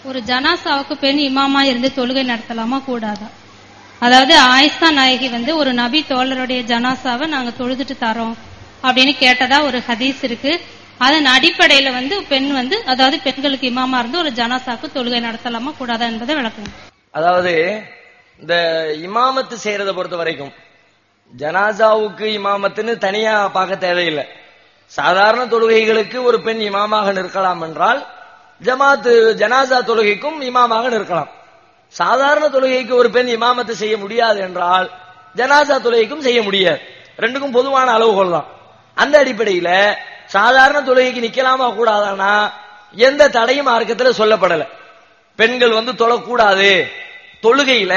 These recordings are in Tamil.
ஒரு ஜனாசாவுக்கு பெண் இமாமா இருந்து தொழுகை நடத்தலாமா கூடாதா? அதாவது ஆயிஷா நாயகி ஒரு நபி தோழருடைய ஜனாசாவை நாங்க தொழுதுட்டு தரோம் அப்படின்னு கேட்டதா ஒரு ஹதீஸ் இருக்கு. அதன் அடிப்படையில பெண் அதாவது பெண்களுக்கு இமாமா இருந்து ஒரு ஜனாசாவுக்கு தொழுகை நடத்தலாமா கூடாதா என்பதை விளக்குங்க. அதாவது இந்த இமாமத்து செய்யறதை பொறுத்த வரைக்கும் ஜனாசாவுக்கு இமாமத்துன்னு தனியா பார்க்க தேவையில்லை. சாதாரண தொழுகைகளுக்கு ஒரு பெண் இமாமாக நிற்கலாம் என்றால் ஜனாசா தொழுகைக்கும் இமாமாக நிற்கலாம். சாதாரண தொழுகைக்கு ஒரு பெண் இமாமத்து செய்ய முடியாது என்றால் ஜனாசா தொழுகைக்கும் செய்ய முடியாது. ரெண்டுக்கும் பொதுவான அளவுகோல் தான். அந்த அடிப்படையில சாதாரண தொழுகைக்கு நிக்கலாமா கூடாதானா எந்த தடையும் மார்க்கத்தில் சொல்லப்படல. பெண்கள் தொழக்கூடாது. தொழுகையில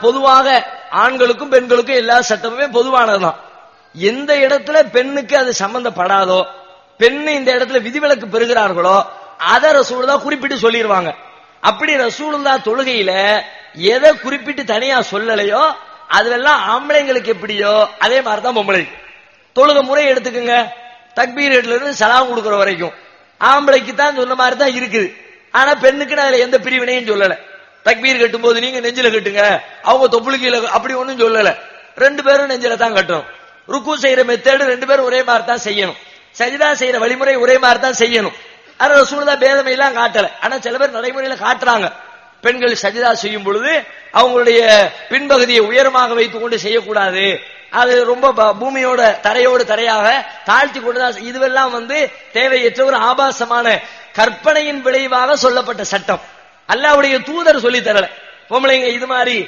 பொதுவாக ஆண்களுக்கும் பெண்களுக்கும் எல்லா சட்டமுமே பொதுவானதுதான். எந்த இடத்துல பெண்ணுக்கு அது சம்பந்தப்படாதோ, பெண்ணு இந்த இடத்துல விதிவிலக்கு பெறுகிறார்களோ அதை ரசூலுல்லாஹ் குறிப்பிட்டு சொல்லிடுவாங்க. அப்படி ரசூலுல்லாஹ் தொழுகையில எதை குறிப்பிட்டு தனியா சொல்லலையோ அதுவெல்லாம் ஆம்பளைங்களுக்கு எப்படியோ அதே மாதிரிதான் பொம்பளைக்கு. தொழுகை முறை எடுத்துக்கோங்க. தக்பீர்ல இருந்து சலாம் கொடுக்கிற வரைக்கும் ஆம்பளைக்கு தான் சொன்ன மாதிரி தான் இருக்குது. ஆனா பெண்ணுக்கு அதுல எந்த பிரிவினையும் சொல்லல. தக்பீர் கட்டும் போது நீங்க நெஞ்சில கட்டுங்க, அவங்க தொப்புளுக்கு அப்படி ஒண்ணும் சொல்லல. ரெண்டு பேரும் நெஞ்சில தான் கட்டணும். ருக்கு செய்யற மெத்தேடு ரெண்டு பேரும் ஒரே மாதிரி தான் செய்யணும். சஜிதா செய்யற வழிமுறை ஒரே மாதிரி தான் செய்யணும். ஆனா ரசூலுல்லாஹ் பேதமை எல்லாம் காட்டல. ஆனா சில பேர் நடைமுறையில காட்டுறாங்க. பெண்கள் சஜிதா செய்யும் பொழுது அவங்களுடைய பின்பகுதியை உயரமாக வைத்துக் கொண்டு செய்யக்கூடாது, அது ரொம்ப பூமியோட தரையோடு தரையாக தாழ்த்தி கொண்டுதான். இதுவெல்லாம் தேவையற்ற ஒரு ஆபாசமான கற்பனையின் விளைவாக சொல்லப்பட்ட சட்டம். அல்லாஹ்வுடைய தூதர் சொல்லி தரல. பொம்பளைங்க இது மாதிரி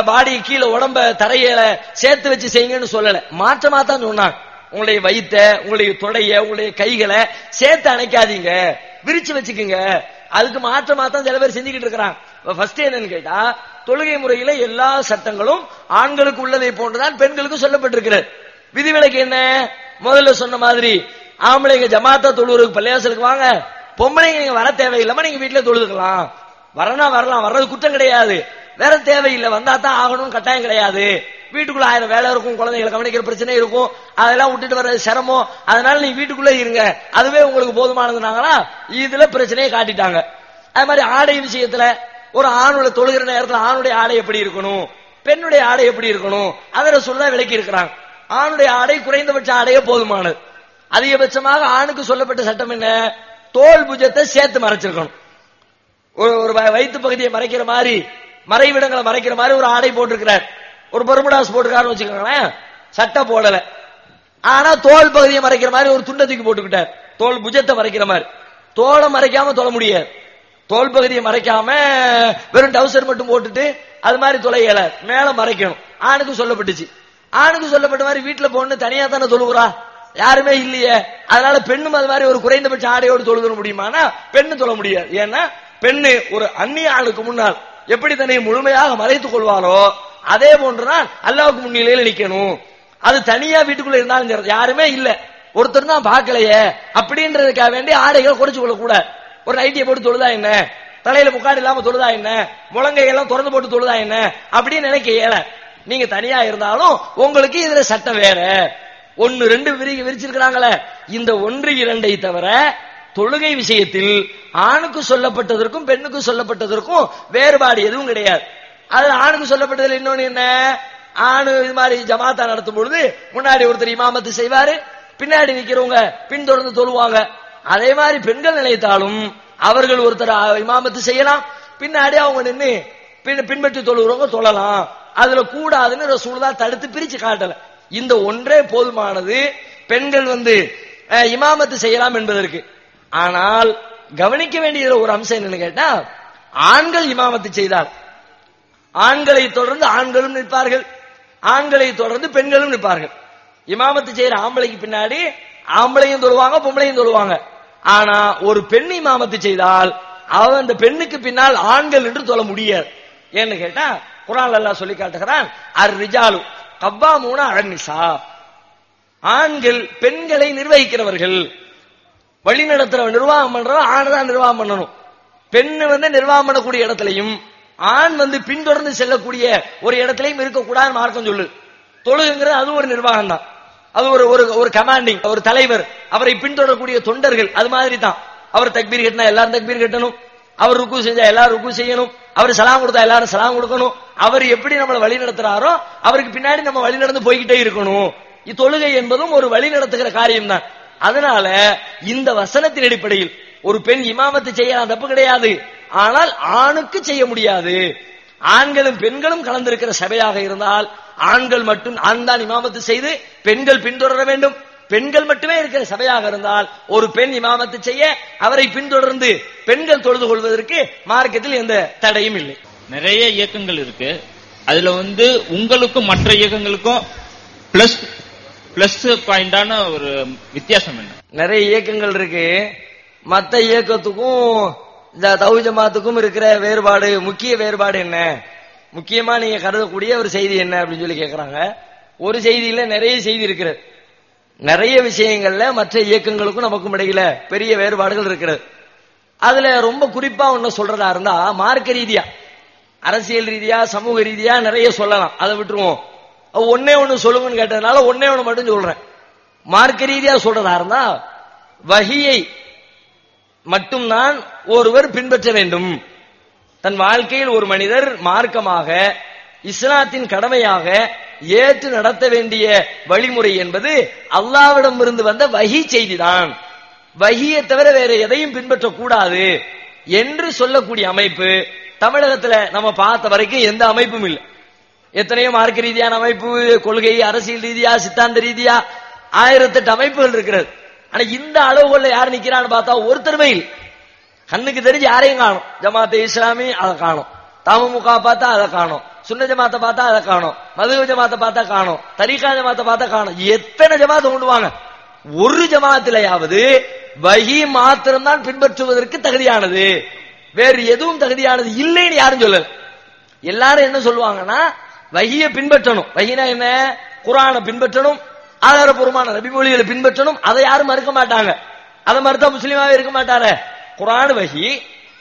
பாடி கீழே உடம்ப தரையில சேர்த்து வச்சு செய்யுங்கன்னு சொல்லல. மாற்றமா தான் சொன்னாங்க. உங்களுடைய வயிற்ற, உங்களுடைய தொடைய, உங்களுடைய கைகளை சேர்த்து அணைக்காதீங்க, விரிச்சு வச்சுக்குங்க. அதுக்கு மாற்றமா தான் சில பேர் செஞ்சுக்கிட்டு இருக்கிறாங்க. ஃபர்ஸ்ட் என்னன்னு கேட்டா, தொழுகை முறையில எல்லா சட்டங்களும் ஆண்களுக்கு உள்ளதை போன்றுதான் பெண்களுக்கு சொல்லப்பட்டிருக்கிறது. விதிவிலக்கு என்ன? முதல்ல சொன்ன மாதிரி ஆம்பளைங்க ஜமாத்தா தொழுவருக்கு பள்ளியாசலுக்கு வாங்க, பொம்பளைங்க நீங்க வர தேவையில்லாம நீங்க வீட்டுல தொழுதுக்கலாம். வரலாம், வர்றது குற்றம் கிடையாது. வேற தேவையில்லை, வந்தா தான் ஆகணும் கட்டாயம் கிடையாது. வீட்டுக்குள்ள 1000 வேலை இருக்கும், குழந்தைகளை கவனிக்கிற பிரச்சனை இருக்கும், அதெல்லாம் விட்டுட்டு வர்றது சிரமம். அதனால நீ வீட்டுக்குள்ள இருங்க, அதுவே உங்களுக்கு போதுமானதுனாங்களா இதுல பிரச்சனையை காட்டிட்டாங்க. அது மாதிரி ஆடை விஷயத்துல ஒரு ஆணுடைய தொழுகிற நேரத்தில் ஆணுடைய ஆடை எப்படி இருக்கணும், பெண்ணுடைய ஆடை எப்படி இருக்கணும், அதை சொல்ல விளக்கி இருக்கிறாங்க. ஆணுடைய ஆடை குறைந்தபட்ச ஆடையே போதுமானது. அதிகபட்சமாக ஆணுக்கு சொல்லப்பட்ட சட்டம் என்ன? தோல் புஜத்தை சேர்த்து மறைச்சிருக்கணும். ஒரு வயிற்று பகுதியை மறைக்கிற மாதிரி, மறைவிடங்களை மறைக்கிற மாதிரி ஒரு ஆடை போட்டிருக்கிறார். ஒரு பர்முடாஸ் போட்டுக்காருன்னு வச்சுக்கோங்களேன், சட்டை போடல. ஆனா தோல் பகுதியை மறைக்கிற மாதிரி ஒரு துண்டை தூக்கி போட்டுக்கிட்டார், தோல் புஜத்தை மறைக்கிற மாதிரி. தோலை மறைக்காம தொழ முடியாது. தோல் பகுதியை மறைக்காம வெறும் டவுசர் மட்டும் போட்டுட்டு அது மாதிரி தொலையல, மேல மறைக்கணும். ஆணுக்கு சொல்லப்பட்டுச்சு. ஆணுக்கு சொல்லப்பட்ட மாதிரி வீட்டுல போன்னு தனியா தானே தொழுகிறா, யாருமே இல்லையே. அதனால பெண்ணும் அது மாதிரி ஒரு குறைந்தபட்ச ஆடையோடு தொழுக முடியுமானா பெண்ணு தொழ முடியாது. ஏன்னா பெண்ணு ஒரு அந்நிய ஆளுக்கு முன்னால் எப்படி தன்னை முழுமையாக மறைத்துக் கொள்வாரோ அதே போன்றுதான் அல்லாஹ்வுக்கு முன்னிலையில நிக்கணும். அது தனியா வீட்டுக்குள்ள இருந்தாலும் யாருமே இல்ல, ஒருத்தர் தான் பார்க்கலையே அப்படின்றதுக்காக வேண்டி ஆடைகளை குறைச்சு கொள்ள கூடாது. ஒரு நைட்டியை போட்டு தொழுதா என்ன, தலையில முக்காடு இல்லாம தொழுதா என்ன, முழங்கையெல்லாம் திறந்து போட்டு தொழுதா என்ன அப்படின்னு நினைக்க இயல. நீங்க தனியா இருந்தாலும் உங்களுக்கு இதுல சட்டம் வேற. 1, 2 விரிச்சிருக்கிறாங்களே, இந்த 1, 2 தவிர தொழுகை விஷயத்தில் ஆணுக்கு சொல்லப்பட்டதற்கும் பெண்ணுக்கு சொல்லப்பட்டதற்கும் வேறுபாடு எதுவும் கிடையாது. அது ஆணுக்கு சொல்லப்பட்டதில் இன்னொன்னு என்ன, ஆணு இது மாதிரி ஜமாத்தா நடத்தும் பொழுது முன்னாடி ஒருத்தர் இமாமத்து செய்வாரு, பின்னாடி நிக்கிறவங்க பின்தொடர்ந்து தொழுவாங்க. அதே மாதிரி பெண்கள் நினைத்தாலும் அவர்கள் ஒருத்தர் இமாமத்து செய்யலாம், பின்னாடி அவங்க நின்று பின்பற்றி தொழுகிறவங்க தொழலாம். அதுல கூடாதுன்னு ரசூலுல்லாஹ் தடுத்து பிரிச்சு காட்டல. இந்த ஒன்றே போதுமானது பெண்கள் இமாமத்து செய்யலாம் என்பதற்கு. ஆனால் கவனிக்க வேண்டிய ஒரு அம்சம் என்னன்னு கேட்டா, ஆண்கள் இமாமத்து செய்தால் ஆண்களை தொடர்ந்து ஆண்களும் நிற்பார்கள், ஆண்களை தொடர்ந்து பெண்களும் நிற்பார்கள். இமாமத்து செய்யற ஆம்பளைக்கு பின்னாடி ஆம்பளையும் தொழுவாங்க, பொம்பளையும் தொழுவாங்க. ஆனா ஒரு பெண் இமாமத்து செய்தால் அவன் அந்த பெண்ணுக்கு பின்னால் ஆண்கள் என்று தொழ முடியாது. ஏன்னு கேட்டா குர்ஆன்ல அல்லாஹ் சொல்லி காட்டுகிறான், அர்-ரிஜாலு கவ்வாமூன அலன்-நிசா, ஆண்கள் பெண்களை நிர்வகிக்கிறவர்கள். வழி நடத்துற நிர்வாகம் பண்றவன் ஆண் தான் நிர்வாகம் பண்ணணும். பெண்ணு நிர்வாகம் பண்ணக்கூடிய இடத்துலையும் ஆண் பின்தொடர்ந்து செல்லக்கூடிய ஒரு இடத்திலையும் இருக்கக்கூடாது மார்க்கம் சொல்லு. தொழுகுங்கிறது அது ஒரு நிர்வாகம் தான், அது ஒரு கமாண்டிங், ஒரு தலைவர், அவரை பின்தொடரக்கூடிய தொண்டர்கள் அது மாதிரி தான். அவர் தக்பீர் கட்டினா எல்லாரும் தக்பீர் கட்டணும், அவர் ருக்கு செஞ்சா எல்லாரும் ருக்கு செய்யணும், அவர் சலாம் கொடுத்தா எல்லாரும் சலாம் கொடுக்கணும், அவர் எப்படி நம்மளை வழி நடத்துறாரோ அவருக்கு பின்னாடி நம்ம வழி நடந்து போய்கிட்டே இருக்கணும். தொழுகை என்பதும் ஒரு வழி நடத்துகிற காரியம் தான். அதனால இந்த வசனத்தின் அடிப்படையில் ஒரு பெண் இமாமத்து செய்யலாம், தப்பு கிடையாது. ஆனால் ஆணுக்கு செய்ய முடியாது. ஆண்களும் பெண்களும் கலந்திருக்கிற சபையாக இருந்தால் ஆண்கள் மட்டும் ஆண் தான் இமாமத்து செய்து பெண்கள் பின்தொடர வேண்டும். பெண்கள் மட்டுமே இருக்கிற சபையாக இருந்தால் ஒரு பெண் இமாமத்து செய்ய அவரை பின்தொடர்ந்து பெண்கள் தொழுது கொள்வதற்கு மார்க்கத்தில் எந்த தடையும் இல்லை. நிறைய இயக்கங்கள் இருக்கு. அதுல உங்களுக்கும் மற்ற இயக்கங்களுக்கும் பிளஸ் பாயிண்டான ஒரு வித்தியாசம் என்ன? நிறைய இயக்கங்கள் இருக்கு. மற்ற இயக்கத்துக்கும் இந்த தௌஹீத் ஜமாத்துக்கும் இருக்கிற வேறுபாடு, முக்கிய வேறுபாடு என்ன, முக்கியமா நீங்க கருதக்கூடிய ஒரு செய்தி என்ன அப்படின்னு சொல்லி கேட்கறாங்க. ஒரு செய்தியில நிறைய செய்தி இருக்கிறது. நிறைய விஷயங்கள்ல மற்ற இயக்கங்களுக்கும் நமக்கும் இடையில பெரிய வேறுபாடுகள் இருக்கிறது. அதுல ரொம்ப குறிப்பா ஒண்ணு சொல்றதா இருந்தா, மார்க்க ரீதியா, அரசியல் ரீதியா, சமூக ரீதியா நிறைய சொல்லலாம், அதை விட்டுருவோம். ஒன்னே ஒண்ணு சொல்லுங்கன்னு கேட்டதுனால ஒன்னே ஒண்ணு மட்டும் சொல்றேன். மார்க்க ரீதியா சொல்றதா இருந்தா, வஹியை மட்டும்தான் ஒருவர் பின்பற்ற வேண்டும். தன் வாழ்க்கையில் ஒரு மனிதர் மார்க்கமாக இஸ்லாத்தின் கடமையாக ஏற்று நடத்த வேண்டிய வழிமுறை என்பது அல்லாஹ்விடம் இருந்து வந்த வஹி செய்திதான். வஹியை தவிர வேற எதையும் பின்பற்றக்கூடாது என்று சொல்லக்கூடிய அமைப்பு தமிழகத்துல நம்ம பார்த்த வரைக்கும் எந்த அமைப்பும் இல்லை. எத்தனையோ மார்க்க ரீதியான அமைப்பு, கொள்கை, அரசியல் ரீதியா, சித்தாந்த ரீதியா 1008 அமைப்புகள் இருக்கிறது. ஆனா இந்த அளவுகள்ல யார் நிக்கிறான்னு பார்த்தா ஒருத்தருமே இல்லை. கண்ணுக்கு தெரிஞ்சு யாரையும் காணும். ஜமாத்தே இஸ்லாமி அதை காணும், தமுக பார்த்தா அதை காணும், சுன்ன ஜமாத்தை பார்த்தா அதை காணும், மதுஹப் ஜமாத்தை பார்த்தா காணும், தரீகா ஜமாத்தை பார்த்தா காணும். எத்தனை ஜமாத்தை கொண்டு வாங்க, ஒரு ஜமாத்திலேயாவது வஹி மாத்திரம்தான் பின்பற்றுவதற்கு தகுதியானது, வேறு எதுவும் தகுதியானது இல்லைன்னு யாரும் சொல்லல. எல்லாரும் என்ன சொல்லுவாங்கன்னா வஹியை பின்பற்றணும். வஹினா என்ன? குர்ஆனை பின்பற்றணும், ஆதாரபூர்வமான நபிமொழிகளை பின்பற்றணும். அதை யாரும் மறுக்க மாட்டாங்க. அதை மறுத்தா முஸ்லீமாவே இருக்க மாட்டாரு. குர்ஆன் வஹி,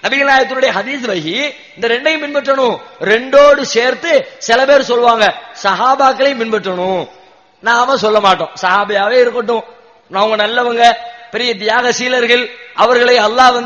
நபிகள் நாயகத்துடைய ஹதீஸ் வஹி, இந்த ரெண்டையும் பின்பற்றணும். ரெண்டோடு சேர்த்து சில பேர் சொல்லுவாங்க சஹாபாக்களையும் பின்பற்றணும். நாம சொல்ல மாட்டோம். சஹாபியாவே இருக்கட்டும், அவங்க நல்லவங்க, பெரிய தியாகசீலர்கள், அவர்களை அல்லாஹ்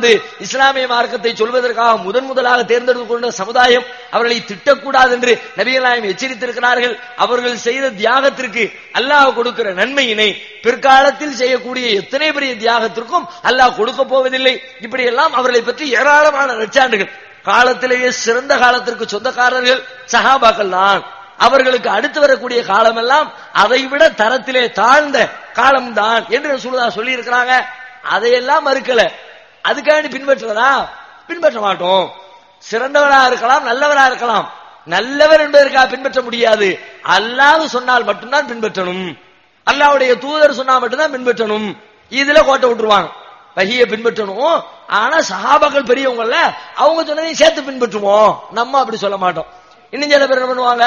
இஸ்லாமிய மார்க்கத்தை சொல்வதற்காக முதலாக தேர்ந்தெடுத்து கொண்ட சமுதாயம், அவர்களை திட்டக்கூடாது என்று நபிகள் நாயகம் எச்சரித்திருக்கிறார்கள். அவர்கள் செய்த தியாகத்திற்கு அல்லாஹ் கொடுக்கிற நன்மையினை பிற்காலத்தில் செய்யக்கூடிய எத்தனை பெரிய தியாகத்திற்கும் அல்லாஹ் கொடுக்க போவதில்லை. இப்படி எல்லாம் அவர்களை பற்றி ஏராளமான நற்சான்றுகள். காலத்திலேயே சிறந்த காலத்திற்கு சொந்தக்காரர்கள் சஹாபாக்கள் தான். அவர்களுக்கு அடுத்து வரக்கூடிய காலமெல்லாம் அதைவிட தரத்திலே தாழ்ந்த காலம்தான் என்று ரசூலுல்லாஹ் சொல்லி இருக்கிறாங்க. அதையெல்லாம் மறுக்கல. அதுக்காண்டி பின்பற்றுறதா? பின்பற்ற மாட்டோம். சிறந்தவரா இருக்கலாம், நல்லவரா இருக்கலாம். நல்லவர் என்பதற்காக பின்பற்ற முடியாது. அல்லாஹ் சொன்னால் மட்டும்தான் பின்பற்றணும், அல்லாஹ்வுடைய தூதர் சொன்னா மட்டும்தான் பின்பற்றணும். இதுல கோட்டை விட்டுருவாங்க. வஹியை பின்பற்றணும், ஆனா சஹாபாக்கள் பெரியவங்கல்ல, அவங்க சொன்னதையும் சேர்த்து பின்பற்றுவோம். நம்ம அப்படி சொல்ல மாட்டோம். இன்னும் சில பேர் என்ன பண்ணுவாங்க,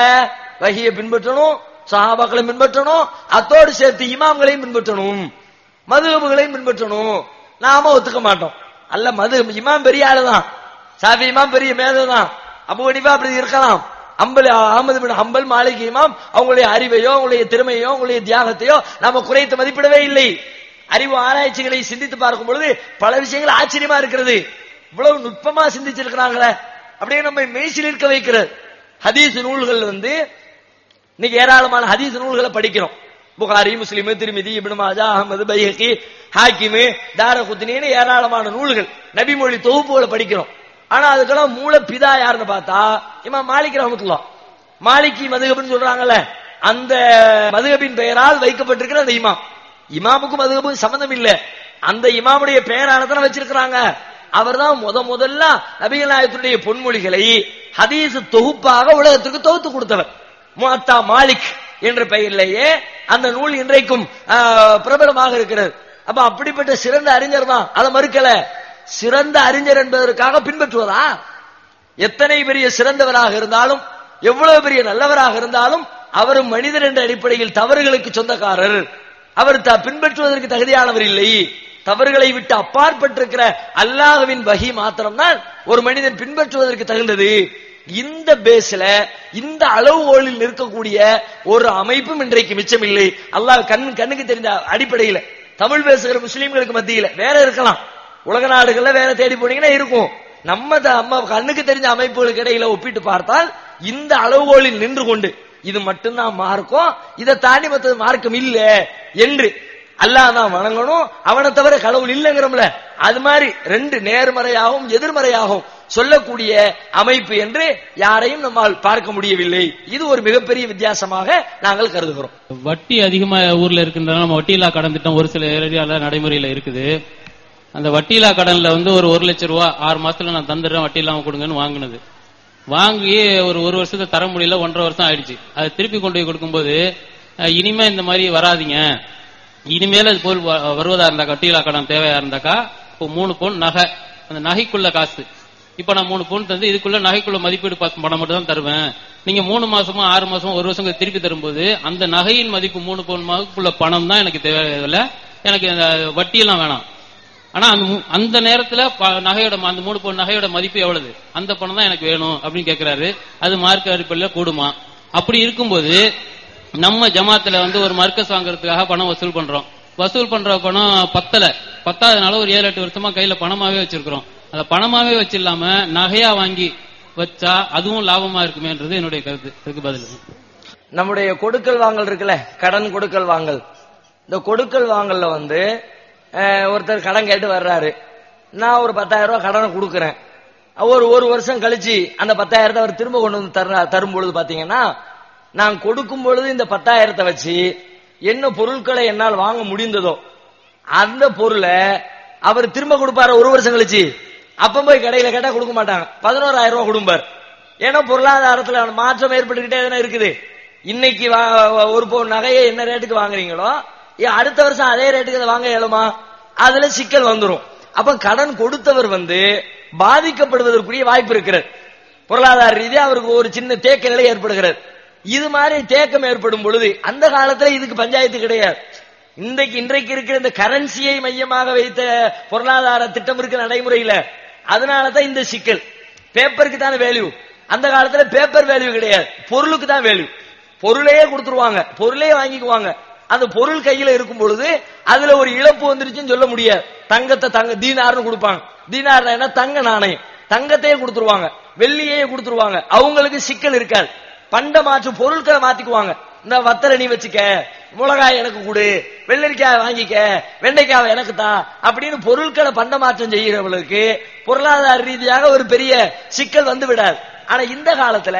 வஹியை பின்பற்றணும், சஹாபாக்களையும் பின்பற்றணும், அத்தோடு சேர்த்து இமாம்களையும் பின்பற்றணும், மதுஹபுகளையும் பின்பற்றணும். நாம ஒத்துக்க மாட்டோம். அல்ல, இமாம் பெரிய ஆளுதான், ஷாஃபி இமாம் பெரிய மேதைதான், அபூ ஹனீஃபா அப்படி இருக்கலாம், அஹ்மது பின் ஹம்பல், மாலிக் இமாம் அவங்களுடைய அறிவையோ அவங்களுடைய திறமையோ அவங்களுடைய தியாகத்தையோ நாம குறைத்து மதிப்பிடவே இல்லை. அறிவு ஆராய்ச்சிகளை சிந்தித்து பார்க்கும் பொழுது பல விஷயங்கள் ஆச்சரியமா இருக்கிறது. இவ்வளவு நுட்பமா சிந்திச்சிருக்கிறாங்களே அப்படியே நம்ம மெய்சில் இருக்க வைக்கிறது. ஹதீஸ் நூல்கள் இன்னைக்கு ஏராளமான ஹதீஸ் நூல்களை படிக்கிறோம். புகாரி, முஸ்லிம், திர்மிதி, இப்னு மாஜா, அஹ்மது, பைஹகி, ஹாக்கிம், தாரகுத்னின்னு ஏராளமான நூல்கள், நபிமொழி தொகுப்புகளை படிக்கிறோம். ஆனா அதுக்கெல்லாம் மூல பிதா யாருன்னு பார்த்தா இமாம் மாலிக் ரஹ்மத்துல்லாஹ். மாலிகி மதுஹப்னு சொல்றாங்கல்ல, அந்த மதுஹபின் பெயரால் வைக்கப்பட்டிருக்கிற அந்த இமாமுக்கும் மதுஹபுக்கும் சம்பந்தம் இல்ல, அந்த இமாமுடைய பெயரானதான் வச்சிருக்கிறாங்க. அவர் தான் முதல்ல நபிகள் நாயகத்துடைய பொன்மொழிகளை ஹதீஸ் தொகுப்பாக உலகத்திற்கு தொகுத்து கொடுத்தவர். முஅத்தா மாலிக் என்ற பெயரிலேயே அந்த நூல் இன்றைக்கும் பிரபலமாக இருக்கிறது. அப்ப அப்படிப்பட்ட சிறந்த அறிஞர் தான், அதை மறுக்கல. சிறந்த அறிஞர் என்பதற்காக பின்பற்றுவதா? எத்தனை பெரிய சிறந்தவராக இருந்தாலும், எவ்வளவு பெரிய நல்லவராக இருந்தாலும், அவரும் மனிதர் என்ற அடிப்படையில் தவறுகளுக்கு சொந்தக்காரர். அவர் பின்பற்றுவதற்கு தகுதியானவர் இல்லை. தவறுகளை விட்டு அப்பாற்பட்டிருக்கிற அல்லாஹ்வின் வஹி மாத்திரம்தான் ஒரு மனிதன் பின்பற்றுவதற்கு தகுந்தது. இந்த பேஸ்ல, இந்த அளவுகோலில் நிற்கக்கூடிய ஒரு அமைப்பும் இன்றைக்கு மிச்சம் இல்லை. அல்லாஹ் கண்ணுக்கு தெரிந்த அடிப்படையில் தமிழ் பேசுகிற முஸ்லீம்களுக்கு மத்தியில் வேற இருக்கலாம், உலக நாடுகள்ல வேற தேடி போனீங்கன்னா இருக்கும். நம்ம கண்ணுக்கு தெரிஞ்ச அமைப்புகளுக்கு இடையில ஒப்பிட்டு பார்த்தால் இந்த அளவுகோலில் நின்று கொண்டு இது மட்டும்தான் மார்க்கம், இதை தாண்டி மற்ற மார்க்கம் இல்ல என்று அல்லாஹ் தான் வணங்கணும், அவனை தவிர கடவுள் இல்லைங்கிறோம்ல, அது மாதிரி ரெண்டு நேர்மறையாகவும் எதிர்மறையாகவும் சொல்லக்கூடிய அமைப்பு என்று யாரையும் நம்மால் பார்க்க முடியவில்லை. இது ஒரு மிகப்பெரிய வித்தியாசமாக நாங்கள் கருதுகிறோம். வட்டி அதிகமா ஊர்ல இருக்கின்றன, நம்ம வட்டியில்லா கடன் திட்டம் ஒரு சில ஏரியால நடைமுறையில இருக்குது. அந்த வட்டியில்லா கடன்ல வந்து ஒரு 1 லட்சம் ரூபாய் 6 மாசத்துல நான் தந்துடுறேன் வட்டி இல்லாம கொடுங்கன்னு வாங்கினது, வாங்கி ஒரு வருஷத்தை தர முடியல, 1.5 வருஷம் ஆயிடுச்சு. அதை திருப்பி கொண்டு போய் கொடுக்கும்போது இனிமே இந்த மாதிரி வராதிங்க, இனிமேல அது போல் வருவதா இருந்தா வட்டியில்லா கடன் தேவையா இருந்தாக்கா இப்போ 3 பவுன் நகை, அந்த நகைக்குள்ள காசு, இப்ப நான் 3 பவுன் தந்து இதுக்குள்ள நகைக்குள்ள மதிப்பீடு பணம் மட்டும் தான் தருவேன், நீங்க 3 மாசமோ 6 மாசமோ 1 வருஷம் திருப்பி தரும்போது அந்த நகையின் மதிப்பு 3 பவுன் மதிப்புள்ள பணம் தான் எனக்கு தேவையில்லை, எனக்கு வட்டியெல்லாம் வேணாம். ஆனா அந்த நேரத்துல நகையோட அந்த 3 பவுன் நகையோட மதிப்பு எவ்வளவு, அந்த பணம் தான் எனக்கு வேணும் அப்படின்னு கேட்கிறாரு. அது மார்க்க அடிப்படையில் கூடுமா? அப்படி இருக்கும்போது நம்ம ஜமாத்துல வந்து ஒரு மர்க்கஸ் வாங்குறதுக்காக பணம் வசூல் பண்றோம், வசூல் பண்ற பணம் பத்தாதனால ஒரு 7-8 வருஷமா கையில பணமாவே வச்சிருக்கிறோம். அந்த பணமாவே வச்சிடலாம நகையா வாங்கி வச்சா அதுவும் லாபமா இருக்குமேன்றது என்னுடைய கருத்து. அதுக்கு பதில் நம்முடைய கொடுக்கல் வாங்கல் இருக்குல்ல, கடன் கொடுக்கல் வாங்கல், இந்த கொடுக்கல் வாங்கல்ல வந்து ஒருத்தர் கடன் கேட்டு வர்றாரு, நான் ஒரு 10,000 ரூபாய் கடனை கொடுக்கறேன், ஒரு வருஷம் கழிச்சு அந்த 10,000 அவர் திரும்ப கொண்டு வந்து தரும் பொழுது பாத்தீங்கன்னா, நான் கொடுக்கும் பொழுது இந்த 10,000 வச்சு என்ன பொருட்களை என்னால் வாங்க முடிந்ததோ அந்த பொருளை அவர் திரும்ப கொடுப்பாரு 1 வருஷம் கழிச்சு. அப்ப போய் கடையில கேட்டா கொடுக்க மாட்டாங்க, 11,000 ரூபாய் கொடுப்பார். ஏன்னா பொருளாதாரத்துல மாற்றம் ஏற்பட்டுக்கிட்டே தானே இருக்குது. இன்னைக்கு ஒரு பவுன் நகையை என்ன ரேட்டுக்கு வாங்குறீங்களோ அடுத்த வருஷம் அதே ரேட்டுக்கு அதை வாங்க இயலுமா? அதுல சிக்கல் வந்துடும். அப்ப கடன் கொடுத்தவர் வந்து பாதிக்கப்படுவதற்குரிய வாய்ப்பு இருக்கிறது. பொருளாதார ரீதியா அவருக்கு ஒரு சின்ன தேக்க நிலை ஏற்படுகிறது. இது மாதிரி தேக்கம் ஏற்படும் பொழுது அந்த காலத்துல இதுக்கு பஞ்சாயத்து கிடையாது. இன்றைக்கு இருக்கிற இந்த கரன்சியை மையமாக வைத்த பொருளாதார திட்டம் இருக்கு நடைமுறையில, அதனாலதான் இந்த சிக்கல். பேப்பருக்கு தானே வேல்யூ, அந்த காலத்துல பேப்பர் வேல்யூ கிடையாது, பொருளுக்கு தான் வேல்யூ. பொருளையே கொடுத்துருவாங்க, பொருளையே வாங்கிக்குவாங்க. அந்த பொருள் கையில இருக்கும் பொழுது அதுல ஒரு இழப்பு வந்துருச்சுன்னு சொல்ல முடியாது. தங்கத்தை தீனார்னு கொடுப்பாங்க, தீனார் என்ன தங்க நாணயம், தங்கத்தையே கொடுத்துருவாங்க, வெள்ளியே கொடுத்துருவாங்க. அவங்களுக்கு சிக்கல் இருக்காது. பண்ட மாற்று பொருட்களை மாத்திக்குவாங்க. இந்த வத்தலை நீ வச்சுக்க, மிளகாய் எனக்கு கொடு, வெள்ளரிக்காய் வாங்கிக்க, வெண்டைக்காய் எனக்கு தா அப்படின்னு பொருட்களை பண்ட மாற்றம் செய்கிறவர்களுக்கு பொருளாதார ரீதியாக ஒரு பெரிய சிக்கல் வந்து விடாது. ஆனா இந்த காலத்துல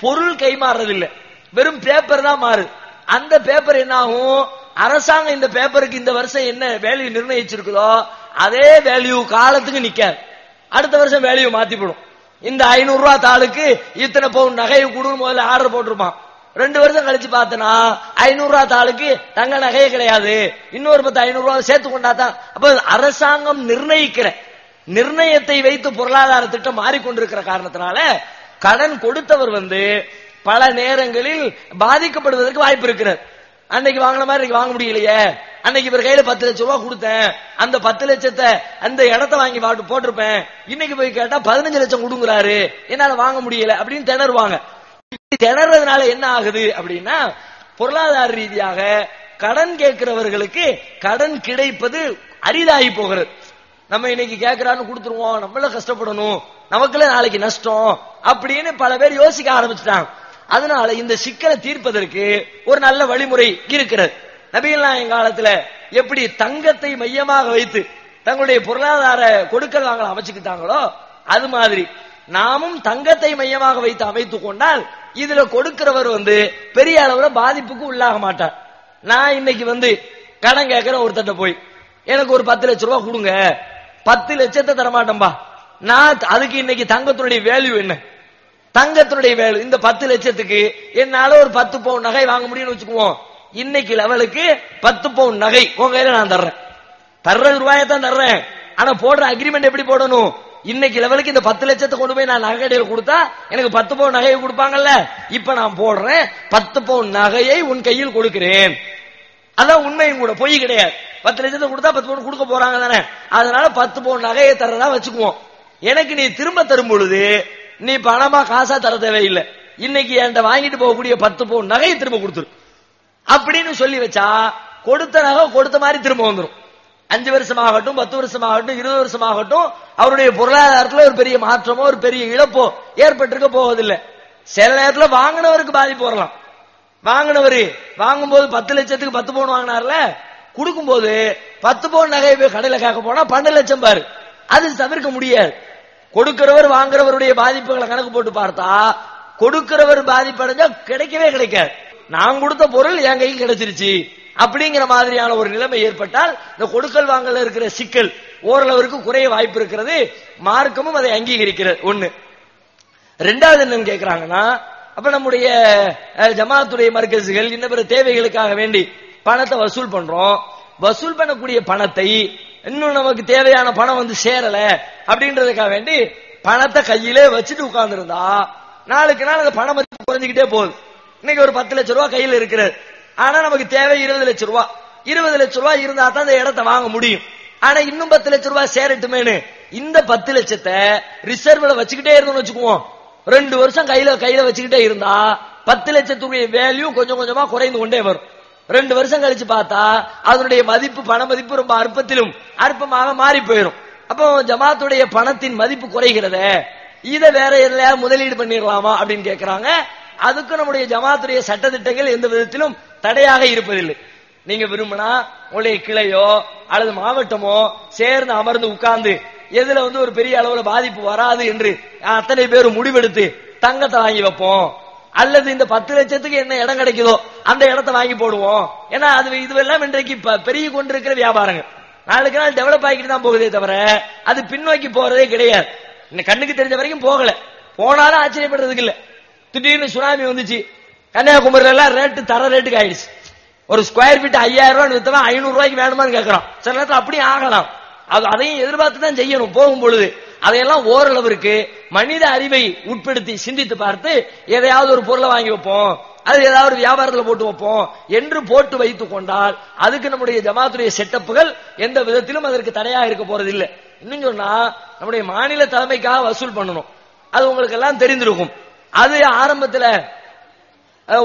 பொருள் கை மாறுறதில்லை, வெறும் பேப்பர் தான் மாறுது. அந்த பேப்பர் என்ன ஆகும், அரசாங்கம் இந்த பேப்பருக்கு இந்த வருஷம் என்ன வேல்யூ நிர்ணயிச்சிருக்குதோ அதே வேல்யூ காலத்துக்கு நிக்காது. அடுத்த வருஷம் வேல்யூ மாத்தி போடும். இந்த 500 ரூபாய் தாளுக்கு இத்தனை பவுன் நகையை கொடுன்னு முதல்ல ஆர்டர் போட்டிருப்பான். 2 வருஷம் கழிச்சு பார்த்தனா 500 ரூபாய் தாளுக்கு தங்க நகையே கிடையாது, இன்னொரு 500 ரூபாய் சேர்த்து கொண்டாதான். அப்ப அரசாங்கம் நிர்ணயிக்கிற நிர்ணயத்தை வைத்து பொருளாதார திட்டம் மாறிக்கொண்டிருக்கிற காரணத்தினால கடன் கொடுத்தவர் வந்து பல நேரங்களில் பாதிக்கப்படுவதற்கு வாய்ப்பு இருக்கிறது. அன்னைக்கு வாங்கின மாதிரி வாங்க முடியலையே, அன்னைக்கு இவர் கையில 10 லட்சம் ரூபாய் கொடுத்தேன், அந்த 10 லட்சத்தை அந்த இடத்தை வாங்கி போட்டிருப்பேன், இன்னைக்கு போய் கேட்டா 15 லட்சம் கொடுங்கிறாரு, என்னால வாங்க முடியல அப்படின்னு திணறுவாங்க. திணறதுனால என்ன ஆகுது அப்படின்னா, பொருளாதார ரீதியாக கடன் கேட்கிறவர்களுக்கு கடன் கிடைப்பது அரிதாகி போகிறது. நம்ம இன்னைக்கு கேட்கிறான்னு கொடுத்துருவோம், நம்மள கஷ்டப்படணும், நமக்குள்ள நாளைக்கு நஷ்டம் அப்படின்னு பல பேர் யோசிக்க ஆரம்பிச்சுட்டாங்க. அதனால இந்த சிக்கலை தீர்ப்பதற்கு ஒரு நல்ல வழிமுறை இருக்கிறது. நபிகள் நாயகம் காலத்துல எப்படி தங்கத்தை மையமாக வைத்து தங்களுடைய பொருளாதார கொடுக்கல் வாங்கல அமைச்சுக்கிட்டாங்களோ அது மாதிரி நாமும் தங்கத்தை மையமாக வைத்து அமைத்துக் கொண்டால் இதுல கொடுக்கிறவர் வந்து பெரிய அளவுல பாதிப்புக்கு உள்ளாக மாட்டார். நான் இன்னைக்கு வந்து கடன் கேட்கிற ஒருத்தட்ட போய் எனக்கு ஒரு 10 லட்சம் ரூபாய் கொடுங்க, 10 லட்சத்தை தரமாட்டேன்பா, நான் அதுக்கு இன்னைக்கு தங்கத்தினுடைய வேல்யூ என்ன, தங்கத்தினுடைய வேல்யூ இந்த 10 லட்சத்துக்கு என்னால ஒரு 10 பவுன் நகை வாங்க முடியும்னு வச்சுக்குவோம். இன்னைக்கு லெவலுக்கு 10 பவுன் நகை உங்க கையில நான் தர்ற ரூபாயத்தான் தர்றேன். ஆனா போடுற அக்ரிமெண்ட் எப்படி போடணும், இன்னைக்கு லெவலுக்கு இந்த 10 லட்சத்தை கொண்டு போய் நான் நகை கடையில் கொடுத்தா எனக்கு 10 பவுன் நகையை கொடுப்பாங்கல்ல, இப்ப நான் போடுறேன் 10 பவுன் நகையை உன் கையில் கொடுக்கிறேன். அதான் உண்மையும் கூட, பொய் கிடையாது. 10 லட்சத்தை கொடுத்தா 10 பவுன் கொடுக்க போறாங்க தானே, அதனால 10 பவுன் நகையை தர்றதா வச்சுக்குவோம். எனக்கு நீ திரும்ப தரும் பொழுது நீ பணமா காசா தர தேவையில்லை, இன்னைக்கு என்கிட்ட வாங்கிட்டு போகக்கூடிய 10 பவுன் நகையை திரும்ப கொடுத்துரு அப்படின்னு சொல்லி வச்சா கொடுத்த நகை கொடுத்த மாதிரி திரும்ப வந்துடும். 5 வருஷமாகட்டும் 10 வருஷமாகட்டும் 20 வருஷமாகட்டும் அவருடைய பொருளாதாரத்துல ஒரு பெரிய மாற்றமோ ஒரு பெரிய இழப்போ ஏற்பட்டிருக்க போவதில்லை. சில நேரத்துல வாங்கினவருக்கு பாதிப்பு வரலாம். வாங்கினவரு வாங்கும்போது 10 லட்சத்துக்கு 10 பவுன் வாங்கினார்ல, கொடுக்கும்போது 10 பவுன் நகையை போய் கடையில கேட்க போனா 12 லட்சம் பாரு. அது தவிர்க்க முடியாது. கொடுக்கிறவர் வாங்குறவருடைய பாதிப்புகளை கணக்கு போட்டு பார்த்தா கொடுக்கிறவர் பாதிப்பு அடைஞ்சா கிடைக்கவே கிடைக்காது. நான் கொடுத்த பொருள் என் கையில் கிடைச்சிருச்சு அப்படிங்கிற மாதிரியான ஒரு நிலைமை ஏற்பட்டால் இந்த கொடுக்கல் வாங்கல இருக்கிற சிக்கல் ஓரளவிற்கு குறைய வாய்ப்பு இருக்கிறது. மார்க்கமும் அதை அங்கீகரிக்கிறது. ஒண்ணு. ரெண்டாவது என்னன்னு கேட்கிறாங்கன்னா, அப்ப நம்முடைய ஜமாத்துடைய மர்கஸ்கள் இன்ன பிற தேவைகளுக்காக வேண்டி பணத்தை வசூல் பண்றோம். வசூல் பண்ணக்கூடிய பணத்தை இன்னும் நமக்கு தேவையான பணம் வந்து சேரல அப்படின்றதுக்காக வேண்டி பணத்தை கையிலே வச்சுட்டு உட்கார்ந்து இருந்தா நாளுக்கு நாள் அந்த பணம் குறைஞ்சிக்கிட்டே போகுது. இன்னைக்கு ஒரு 10 லட்சம் ரூபாய் கையில் இருக்கிறது. ஆனா நமக்கு தேவை 20 லட்சம் ரூபாய். 20 லட்சம் ரூபாய் இருந்தா தான் அந்த இடத்தை வாங்க முடியும். ஆனா இன்னும் 10 லட்சம் ரூபாய் சேரட்டுமேனு இந்த 10 லட்சத்தை ரிசர்வ்ல வச்சுக்கிட்டே இருந்தோம்னு வச்சுக்குவோம். 2 வருஷம் கையில வச்சுக்கிட்டே இருந்தா 10 லட்சத்துடைய வேல்யூ கொஞ்சம் கொஞ்சமா குறைந்து கொண்டே வரும். 2 வருஷம் கழிச்சு பார்த்தா அதனுடைய மதிப்பு பண மதிப்பு ரொம்ப அற்பத்திலும் அற்பமாக மாறி போயிடும். அப்போ ஜமாத்துடைய பணத்தின் மதிப்பு குறைகிறத இதை வேற எதுலயா முதலீடு பண்ணிடலாமா அப்படின்னு கேட்கிறாங்க. அதுக்கு நம்முடைய ஜமாத்துடைய சட்டத்திட்டங்கள் எந்த விதத்திலும் தடையாக இருப்பதில்லை. நீங்க விரும்பினா உங்களுடைய கிளையோ அல்லது மாவட்டமோ சேர்ந்து அமர்ந்து உட்கார்ந்து எதுல வந்து ஒரு பெரிய அளவுல பாதிப்பு வராது என்று அத்தனை பேரும் முடிவெடுத்து தங்கத்தை வாங்கி வைப்போம், அல்லது இந்த 10 லட்சத்துக்கு என்ன இடம் கிடைக்குதோ அந்த இடத்தை வாங்கி போடுவோம். ஏன்னா அது இதுவெல்லாம் இன்றைக்கு பெருகி கொண்டிருக்கிற வியாபாரங்கள். நாளுக்கு நாள் டெவலப் ஆகிட்டு தான் போகுதே தவிர அது பின்னோக்கி போறதே கிடையாது. கண்ணுக்கு தெரிஞ்ச வரைக்கும் போகல, போனாலும் ஆச்சரியப்படுறதுக்கு இல்ல. திடீர்னு சுனாமி வந்துச்சு, கன்னியாகுமரியில எல்லாம் தர ரேட்டுக்கு ஆயிடுச்சு. ஒரு ஸ்கொயர் ஃபீட் 5000 ரூபாய் வித்தவன் 500 ரூபாய்க்கு வேணுமான்னு கேட்கறான். சில நேரத்தில் அப்படி ஆகலாம். அதையும் எதிர்பார்த்து தான் செய்யணும். போகும் பொழுது அதையெல்லாம் ஓரளவிற்கு மனித அறிவை உட்படுத்தி சிந்தித்து பார்த்து எதையாவது ஒரு பொருளை வாங்கி வைப்போம், அது ஏதாவது ஒரு வியாபாரத்தில் போட்டு வைப்போம் என்று போட்டு வைத்துக் கொண்டால் அதுக்கு நம்முடைய ஜமாத்துடைய செட்டப்புகள் எந்த விதத்திலும் அதற்கு தடையாக இருக்க போறது இல்லை. இன்னும் சொன்னா நம்முடைய மாநில தலைமைக்காக வசூல் பண்ணணும். அது உங்களுக்கு எல்லாம் தெரிந்திருக்கும். அது ஆரம்பத்தில்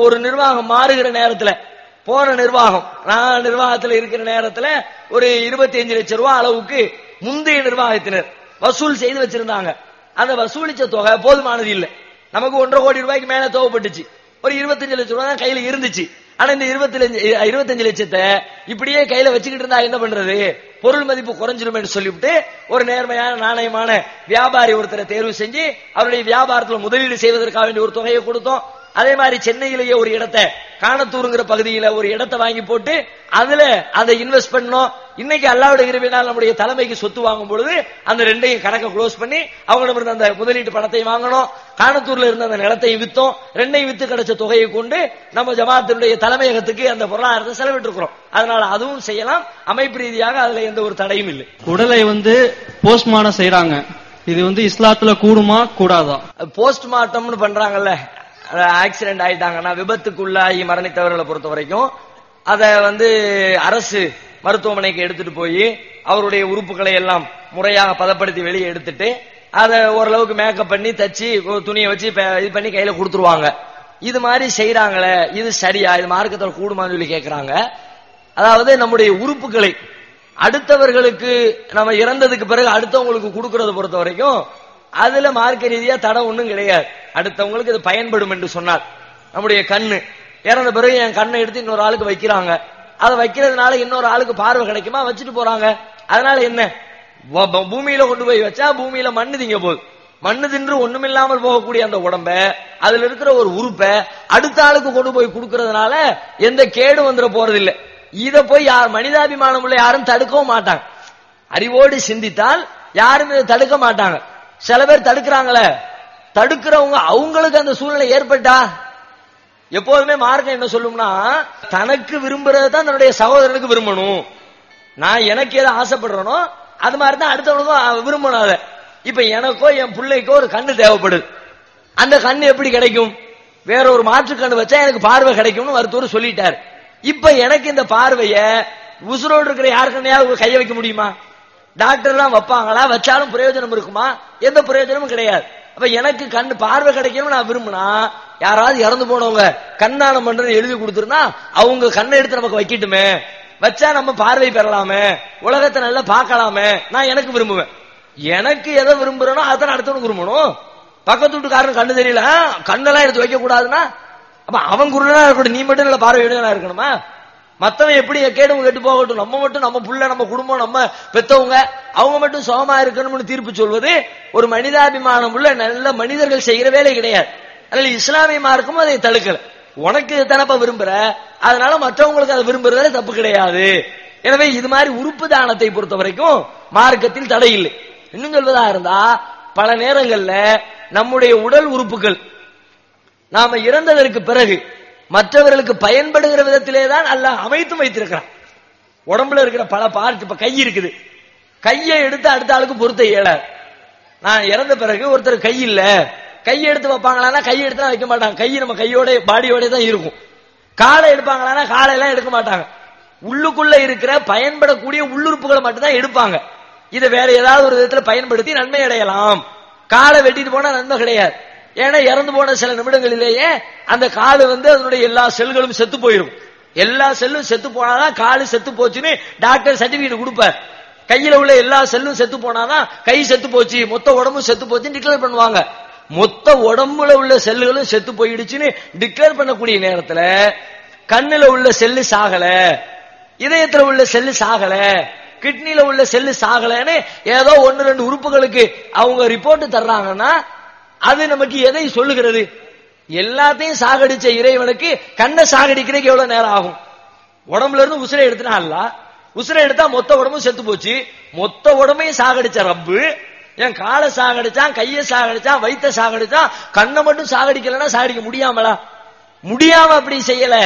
ஒரு நிர்வாகம் மாறுகிற நேரத்தில் போன நிர்வாகம், நான் நிர்வாகத்தில் இருக்கிற நேரத்தில் ஒரு 25 லட்சம் ரூபாய் அளவுக்கு முந்தைய நிர்வாகத்தினர் வசூல் செய்து வச்சிருந்தாங்க. அந்த வசூலிச்ச தொகை போதுமானது இல்லை. நமக்கு 1.5 கோடி ரூபாய்க்கு மேல தேவைப்பட்டுச்சு. ஒரு 25 லட்சம் ரூபாய் தான் கையில இருந்துச்சு. ஆனா இந்த 25 லட்சத்தை இப்படியே கையில வச்சுக்கிட்டு இருந்தா என்ன பண்றது, பொருள் மதிப்பு குறைஞ்சிரும் சொல்லிவிட்டு ஒரு நேர்மையான நாணயமான வியாபாரி ஒருத்தரை தேர்வு செஞ்சு அவருடைய வியாபாரத்தில் முதலீடு செய்வதற்காக வேண்டிய ஒரு தொகையை கொடுத்தோம். அதே மாதிரி சென்னையிலேயே ஒரு இடத்தை, காணத்தூருங்கிற பகுதியில ஒரு இடத்தை வாங்கி போட்டு அதுல அதை இன்வெஸ்ட் பண்ணோம். இன்னைக்கு அல்லாஹ்வுடைய கிருபையினால் நம்முடைய தலைமைக்கு சொத்து வாங்கும் பொழுது அந்த ரெண்டையும் கணக்கை க்ளோஸ் பண்ணி அவங்களிடம் இருந்த அந்த முதலீட்டு பணத்தை வாங்கணும். காணத்தூர்ல இருந்த அந்த நிலத்தையும் வித்தோம். ரெண்டையும் வித்து கிடைச்ச தொகையை கொண்டு நம்ம ஜமாத்தினுடைய தலைமையகத்துக்கு அந்த பொருளாதாரத்தை செலவிட்டு இருக்கிறோம். அதனால அதுவும் செய்யலாம். அமைப்பு ரீதியாக அதுல எந்த ஒரு தடையும் இல்லை. உடலை போஸ்ட்மார்ட்டம் செய்யறாங்க, இது இஸ்லாத்துல கூடுமா கூடாதா? போஸ்ட்மார்ட்டம்னு பண்றாங்கல்ல, ஆக்சிடென்ட் ஆயிட்டாங்கன்னா விபத்துக்குள்ளாகி மரணித்தவர்களை பொறுத்த வரைக்கும் அதை அரசு மருத்துவமனைக்கு எடுத்துட்டு போய் அவருடைய உறுப்புகளை எல்லாம் முறையாக பதப்படுத்தி வெளியே எடுத்துட்டு அதை ஓரளவுக்கு மேக்கப் பண்ணி தச்சு துணியை வச்சு இது பண்ணி கையில கொடுத்துருவாங்க. இது மாதிரி செய்யறாங்களே, இது சரியா, இது மார்க்கத்தில் கூடுமான்னு சொல்லி கேட்கிறாங்க. அதாவது நம்முடைய உறுப்புகளை அடுத்தவர்களுக்கு நம்ம இறந்ததுக்கு பிறகு அடுத்தவங்களுக்கு கொடுக்கறத பொறுத்த வரைக்கும் அதுல மார்க்க ரீதியா தடை ஒண்ணும் கிடையாது. அடுத்தவங்களுக்கு இது பயன்படும் என்று சொன்னார். நம்முடைய கண்ணு இறந்த பிறகு என் கண்ணை எடுத்து இன்னொரு ஆளுக்கு வைக்கிறாங்க, அதை வைக்கிறதுனால இன்னொரு ஆளுக்கு பார்வை கிடைக்குமா, வச்சுட்டு போறாங்க. அதனால என்ன, பூமியில கொண்டு போய் வச்சா பூமியில மண்ணு திங்க போகுது. மண்ணு தின்று ஒண்ணுமில்லாமல் போகக்கூடிய அந்த உடம்ப, அதுல இருக்கிற ஒரு உறுப்பை அடுத்த ஆளுக்கு கொண்டு போய் கொடுக்கறதுனால எந்த கேடும் வந்துட போறது இல்லை. இதை போய் மனிதாபிமானம் உள்ள யாரும் தடுக்கவும் மாட்டாங்க. அறிவோடு சிந்தித்தால் யாரும் இதை தடுக்க மாட்டாங்க. சில பேர் தடுக்கிறாங்களே, தடுக்கிறவங்க அவங்களுக்கு அந்த சூழ்நிலை ஏற்பட்டா எப்போதுமே மார்க்கம் என்ன சொல்லும்னா, தனக்கு விரும்புறதான் தன்னுடைய சகோதரனுக்கு விரும்பணும். நான் எனக்கு எதை ஆசைப்படுறேனோ அது மாதிரிதான் அடுத்தவனுக்கும் விரும்பணும். அதை இப்ப எனக்கோ என் பிள்ளைக்கோ ஒரு கண்ணு தேவைப்படுது. அந்த கண்ணு எப்படி கிடைக்கும், வேற ஒரு மாற்று கண்ணு வச்சா எனக்கு பார்வை கிடைக்கும்னு மருத்துவர் சொல்லிட்டாரு. இப்ப எனக்கு இந்த பார்வைய உசுரோடு இருக்கிற யாரு கண்ணையாவது கைய வைக்க முடியுமா? டாக்டர் எல்லாம் வைப்பாங்களா? வச்சாலும் பிரயோஜனம் இருக்குமா? எந்த பிரயோஜனமும் கிடையாது. அப்ப எனக்கு கண்ணு பார்வை கிடைக்கணும் நான் விரும்பினா, யாராவது இறந்து போனவங்க கண்ணானம் பண்றேன்னு எழுதி கொடுத்துருந்தா அவங்க கண்ணை எடுத்து நமக்கு வைக்கட்டுமே, வச்சா நம்ம பார்வை பெறலாமே, உலகத்தை நல்லா பார்க்கலாமே, நான் எனக்கு விரும்புவேன். எனக்கு எதை விரும்புறேனோ அதான் அடுத்தவனுக்கு விரும்பணும். பக்கத்து வீட்டுக்காரன் கண்ணு தெரியல, கண்ணெல்லாம் எடுத்து வைக்க கூடாதுன்னா அப்ப அவன் குருடனா இருக்கட்டும், நீ மட்டும் நல்ல பார்வையுடனா இருக்கணுமா? மத்தவன் எப்படி கேடுவும் கெட்டு போகட்டும், நம்ம மட்டும் நம்ம புள்ள நம்ம குடும்பம் நம்ம பெத்தவங்க அவங்க மட்டும் சுகமா இருக்கணும்னு தீர்ப்பு சொல்வது ஒரு மனிதாபிமானம் உள்ள நல்ல மனிதர்கள் செய்கிற வேலை கிடையாது. அதனால இஸ்லாமிய மார்க்கும் அதை தடுக்கல. உனக்கு தானப்ப விரும்புற, அதனால மற்றவங்களுக்கு அதை விரும்புறதுல தப்பு கிடையாது. எனவே இது மாதிரி உறுப்பு தானத்தை பொறுத்த வரைக்கும் மார்க்கத்தில் தடை இல்லை. இன்னும் சொல்வதா இருந்தா பல நேரங்கள்ல நம்முடைய உடல் உறுப்புகள் நாம இறந்ததற்கு பிறகு மற்றவர்களுக்கு பயன்படுகிற விதத்திலே தான் அல்லாஹ் அமைத்து வைத்திருக்கிறான். உடம்புல இருக்கிற பல பார்ட், இப்ப கை இருக்குது, கையை எடுத்து அடுத்த ஆளுக்கு பொருத்த இயலாது. நான் இறந்த பிறகு ஒருத்தர் கை இல்ல, கையை எடுத்து வைப்பாங்களான்னா கையை எடுத்து வைக்க மாட்டாங்க, கை நம்ம கையோட பாடியோட தான் இருக்கும். காலை எடுப்பாங்களான்னா காலை எல்லாம் எடுக்க மாட்டாங்க. உள்ளுக்குள்ள இருக்கிற பயன்படக்கூடிய உள்ளுறுப்புகளை மட்டும் தான் எடுப்பாங்க. இதை வேற ஏதாவது ஒரு விதத்துல பயன்படுத்தி நன்மை அடையலாம். காலை வெட்டிட்டு போனா நன்மை கிடையாது. ஏன்னா இறந்து போன சில நிமிடங்களிலேயே அந்த காலு அதனுடைய எல்லா செல்களும் செத்து போயிடும். எல்லா செல்லும் செத்து போனாதான் காலு செத்து போச்சுன்னு டாக்டர் சர்டிபிகேட் கொடுப்பார். கையில உள்ள எல்லா செல்லும் செத்து போனாதான் கை செத்து போச்சு, மொத்த உடம்பும் செத்து போச்சுன்னு டிக்ளேர் பண்ணுவாங்க. மொத்த உடம்புல உள்ள செல்லுகளும் செத்து போயிடுச்சுன்னு டிக்ளேர் பண்ணக்கூடிய நேரத்துல கண்ணுல உள்ள செல்லு சாகல, இதயத்துல உள்ள செல்லு சாகல, கிட்னில உள்ள செல்லு சாகலன்னு ஏதோ 1-2 உறுப்புகளுக்கு அவங்க ரிப்போர்ட் தர்றாங்கன்னா அது நமக்கு எதை சொல்லுகிறது? எல்லாத்தையும் சாகடிச்ச இறைவனுக்கு கண்ணை சாகடிக்கிறதுக்கு எவ்வளவு நேரம் ஆகும்? உடம்புல இருந்து உசிரை எடுத்துனா அல்ல, உசிரை எடுத்தா மொத்த உடம்பும் செத்து போச்சு. மொத்த உடம்பையும் சாகடிச்ச ரப்பு என் காலை சாகடிச்சான், கையை சாகடிச்சான், வயிற்ற சாகடிச்சான், கண்ணை மட்டும் சாகடிக்கலன்னா சாகடிக்க முடியாமலா? முடியாம அப்படி செய்யல,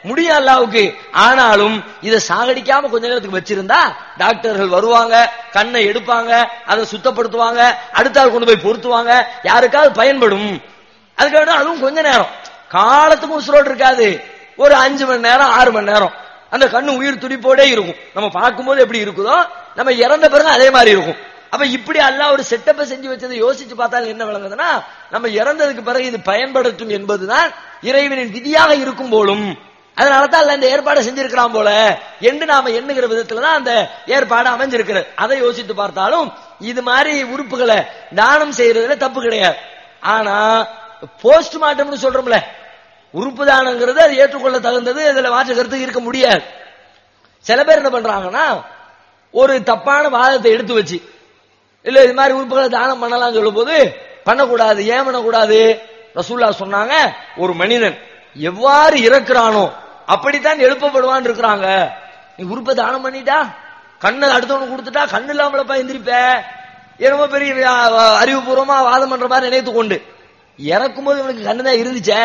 முடியும் அல்லாவுக்கு. ஆனாலும் இதை சாகடிக்காம கொஞ்ச நேரத்துக்கு வச்சிருந்தா டாக்டர்கள் வருவாங்க, கண்ணை எடுப்பாங்க, அதை சுத்தப்படுத்துவாங்க, அடுத்த ஆள் கொண்டு போய் பொருத்துவாங்க, யாருக்காவது பயன்படும். அதுக்காக அதுவும் கொஞ்ச நேரம், காலத்துக்கும் உசுரோடு இருக்காது, ஒரு 5 மணி நேரம் 6 மணி நேரம் அந்த கண்ணு உயிர் துடிப்போடே இருக்கும். நம்ம பார்க்கும்போது எப்படி இருக்குதோ நம்ம இறந்த பிறகு அதே மாதிரி இருக்கும். அப்ப இப்படி அல்லாஹ் ஒரு செட்டப்பை செஞ்சு வச்சதை யோசிச்சு பார்த்தாலும் என்ன விளங்குதுன்னா, நம்ம இறந்ததுக்கு பிறகு இது பயன்படுத்தும் என்பதுதான் இறைவனின் விதியாக இருக்கும் போலும். அதனாலதான் அல்ல இந்த ஏற்பாடை செஞ்சிருக்கிறான் போல என்று நாம எண்ணுகிற விதத்துலதான் அந்த ஏற்பாடு அமைஞ்சிருக்கிறது. அதை யோசித்து பார்த்தாலும் இது மாதிரி உறுப்புகளை தானம் செய்யறதுல தப்பு கிடையாது. ஆனா போஸ்ட்மார்ட்டம்னு சொல்றோம்ல, உறுப்பு தானங்கிறது அது ஏற்றுக்கொள்ள தகுந்தது, அதுல மாற்று கருத்து இருக்க முடியாது. சில பேர் என்ன பண்றாங்கன்னா ஒரு தப்பான வாதத்தை எடுத்து வச்சு இல்ல இது மாதிரி உறுப்புகளை தானம் பண்ணலாம் சொல்லும் போது பண்ணக்கூடாது. ஏன் பண்ணக்கூடாது? ரசூலுல்லாஹ் சொன்னாங்க, ஒரு மனிதன் எவ்வாறு இறக்குறானோ அப்படித்தான் எழுப்பப்படுவான்னு இருக்கிறாங்க. நீ உறுப்பை தானம் பண்ணிட்டா, கண்ணை அடுத்தவனு கொடுத்துட்டா கண்ணு இல்லாமலப்பா எந்திரிப்ப, என்னமோ பெரிய அறிவுபூர்வமா வாதம் பண்ற மாதிரி நினைத்து கொண்டு இறக்கும் போது இவனுக்கு கண்ணு தான் இருந்துச்சே,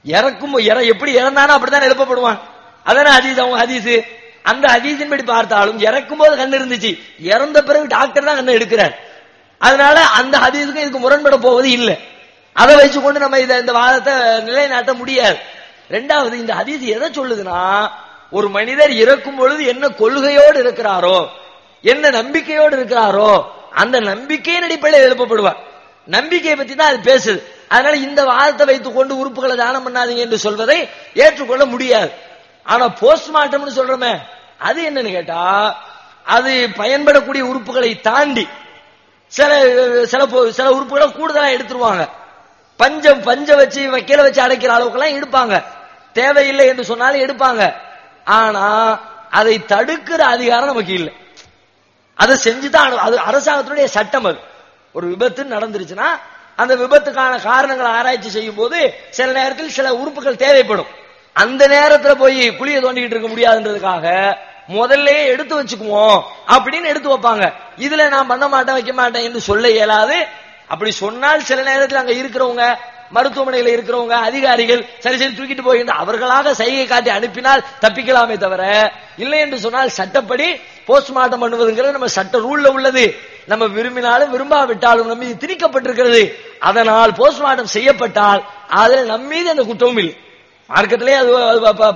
இறக்கும் எப்படி இறந்தானோ அப்படித்தான் எழுப்பப்படுவான். அதானே ஹதீஸ், அவங்க ஹதீஸ். அந்த ஹதீஸின் படி பார்த்தாலும் இறக்கும் போது கண்ணு இருந்துச்சு, இறந்த பிறகு டாக்டர் தான் கண்ணை எடுக்கிறார். அதனால அந்த ஹதீஸுக்கும் இதுக்கு முரண்பட போவது இல்லை. அதை வச்சுக்கொண்டு நம்ம இந்த வாதத்தை நிலைநாட்ட முடியாது. ரெண்டாவது, இந்த ஹதீஸ் எதை சொல்லுதுன்னா, ஒரு மனிதர் இறக்கும் பொழுது என்ன கொள்கையோடு இருக்கிறாரோ, என்ன நம்பிக்கையோடு இருக்கிறாரோ, அந்த நம்பிக்கையின் அடிப்படையில் எழுப்பப்படுவார். நம்பிக்கையை பத்தி தான் அது பேசுது. அதனால இந்த வாதத்தை வைத்துக் கொண்டு உறுப்புகளை தானம் பண்ணாதீங்க என்று சொல்வதை ஏற்றுக்கொள்ள முடியாது. ஆனா போஸ்ட்மார்ட்டம்னு சொல்றோமே, அது என்னன்னு கேட்டா, அது பயன்படக்கூடிய உறுப்புகளை தாண்டி சில உறுப்புகளை கூடுதலா எடுத்துருவாங்க. பஞ்ச வச்சு வைக்கல வச்சு அடைக்கிற அளவுக்கு எல்லாம் எடுப்பாங்க. தேவையில்லை என்று சொன்னாலும் எடுப்பாங்க. ஆனா அதை தடுக்கிற அதிகாரம் நமக்கு இல்லை. அதை செஞ்சுதான் அது அரசாங்கத்தினுடைய சட்டம். அது ஒரு விபத்து நடந்துருச்சுன்னா அந்த விபத்துக்கான காரணங்களை ஆராய்ச்சி செய்யும் போது சில நேரத்தில் சில உறுப்புகள் தேவைப்படும். அந்த நேரத்தில் போய் குழியை தோண்டிக்கிட்டு இருக்க முடியாதுன்றதுக்காக முதல்ல எடுத்து வச்சுக்குவோம் அப்படின்னு எடுத்து வைப்பாங்க. இதுல நான் பண்ண மாட்டேன் வைக்க மாட்டேன் என்று சொல்ல இயலாது. அப்படி சொன்னால் சில நேரத்தில் அங்க இருக்கிறவங்க, மருத்துவமனையில் இருக்கிறவங்க, அதிகாரிகள் சரி சரி தூக்கிட்டு போகின்ற அவர்களாக சைகை காட்டி அனுப்பினால் தப்பிக்கலாமே தவிர, இல்லை என்று சொன்னால் சட்டப்படி போஸ்ட்மார்ட்டம் பண்ணுவதுங்கிறது நம்ம சட்ட ரூல்ல உள்ளது. நம்ம விரும்பினாலும் விரும்பாவிட்டாலும் நம்ம இது திணிக்கப்பட்டிருக்கிறது. அதனால் போஸ்ட்மார்ட்டம் செய்யப்பட்டால் அதில் நம்ம மீது அந்த குற்றமும் இல்லை. மார்க்கத்திலே அது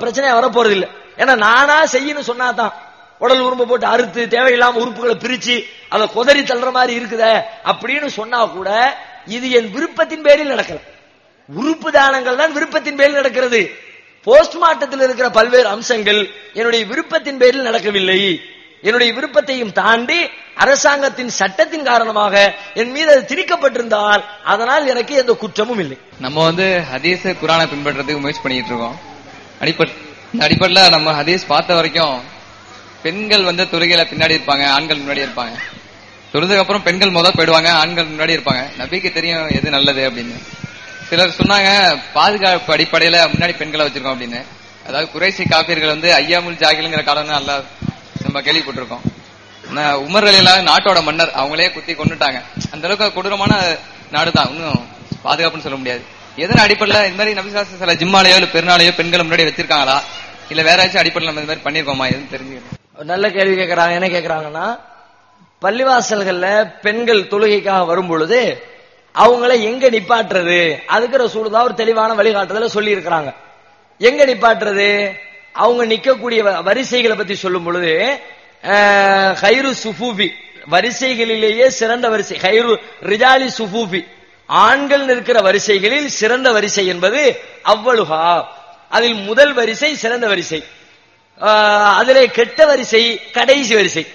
பிரச்சனையா வரப்போறது இல்லை. ஏன்னா நானா செய்யணும் சொன்னாதான், உடல் உறும்பை போட்டு அறுத்து தேவையில்லாம உறுப்புகளை பிரிச்சு அதை கொதறி தள்ளுற மாதிரி இருக்குத அப்படின்னு சொன்னா கூட இது என் விருப்பத்தின் பேரில் நடக்கல. உறுப்பு தானங்கள் தான் விருப்பத்தின் பேரில் நடக்கிறது. போஸ்ட்மார்ட்டத்தில் இருக்கிற பல்வேறு அம்சங்கள் என்னுடைய விருப்பத்தின் பேரில் நடக்கவில்லை. என்னுடைய விருப்பத்தையும் தாண்டி அரசாங்கத்தின் சட்டத்தின் காரணமாக என் மீது அது திணிக்கப்பட்டிருந்தால் அதனால் எனக்கு எந்த குற்றமும் இல்லை. நம்ம ஹதீஸ் குர்ஆனை பின்பற்றதுக்கு முயற்சி பண்ணிட்டு இருக்கோம். அடிப்படையில் நம்ம ஹதீஸ் பார்த்த வரைக்கும் பெண்கள் தொழுகையில பின்னாடி இருப்பாங்க, ஆண்கள் முன்னாடி இருப்பாங்க. தொழுதுக்கு அப்புறம் பெண்கள் போயிடுவாங்க, ஆண்கள் முன்னாடி இருப்பாங்க. நபிக்கு தெரியும் எது நல்லது அப்படின்னு. சிலர் சொன்னாங்க பாதுகாப்பு அடிப்படையில முன்னாடி பெண்களை வச்சிருக்கோம் அப்படின்னு. அதாவது குறைசி காபிர்கள் ஐயாமுல் ஜாகிலுங்கிற காலம் நல்லா நம்ம கேள்விப்பட்டிருக்கோம். உமர் ரலியல்லாஹு நாட்டோட மன்னர், அவங்களே குத்தி கொண்டுட்டாங்க. அந்த அளவுக்கு கொடூரமான நாடுதான். இன்னும் பாதுகாப்புன்னு சொல்ல முடியாது. எதன் அடிப்படையில இந்த மாதிரி நபி ஸல்லல்லாஹு அலைஹி வஸல்லம் ஜிம்மாலையோ இல்ல பெருநாளையோ பெண்கள் முன்னாடி வச்சிருக்காங்களா, இல்ல வேற ஏதாச்சும் அடிப்படையில் நம்ம இந்த மாதிரி பண்ணிருக்கோமா, எதுவும் தெரிஞ்சுக்கணும். நல்ல கேள்வி கேட்கறாங்க. என்ன கேட்கறாங்கன்னா, பள்ளிவாசல்கள்ல பெண்கள் தொழுகைக்காக வரும் பொழுது அவங்கள எங்க நிப்பாட்டுறது, அதுக்கு ரசூலுல்லாஹ் ஒரு தெளிவான வழிகாட்டுதல சொல்லி இருக்கிறாங்க. எங்க நிப்பாட்டுறது, அவங்க நிக்கக்கூடிய வரிசைகளை பத்தி சொல்லும் பொழுது ஹைரு சுஃபூபி, வரிசைகளிலேயே சிறந்த வரிசை, ஹைரு ரிஜாலி சுஃபூபி, ஆண்கள் இருக்கிற வரிசைகளில் சிறந்த வரிசை என்பது அவ்வளுஹா, அதில் முதல் வரிசை சிறந்த வரிசை, அதிலே கெட்ட வரிசை கடைசி வரிசை.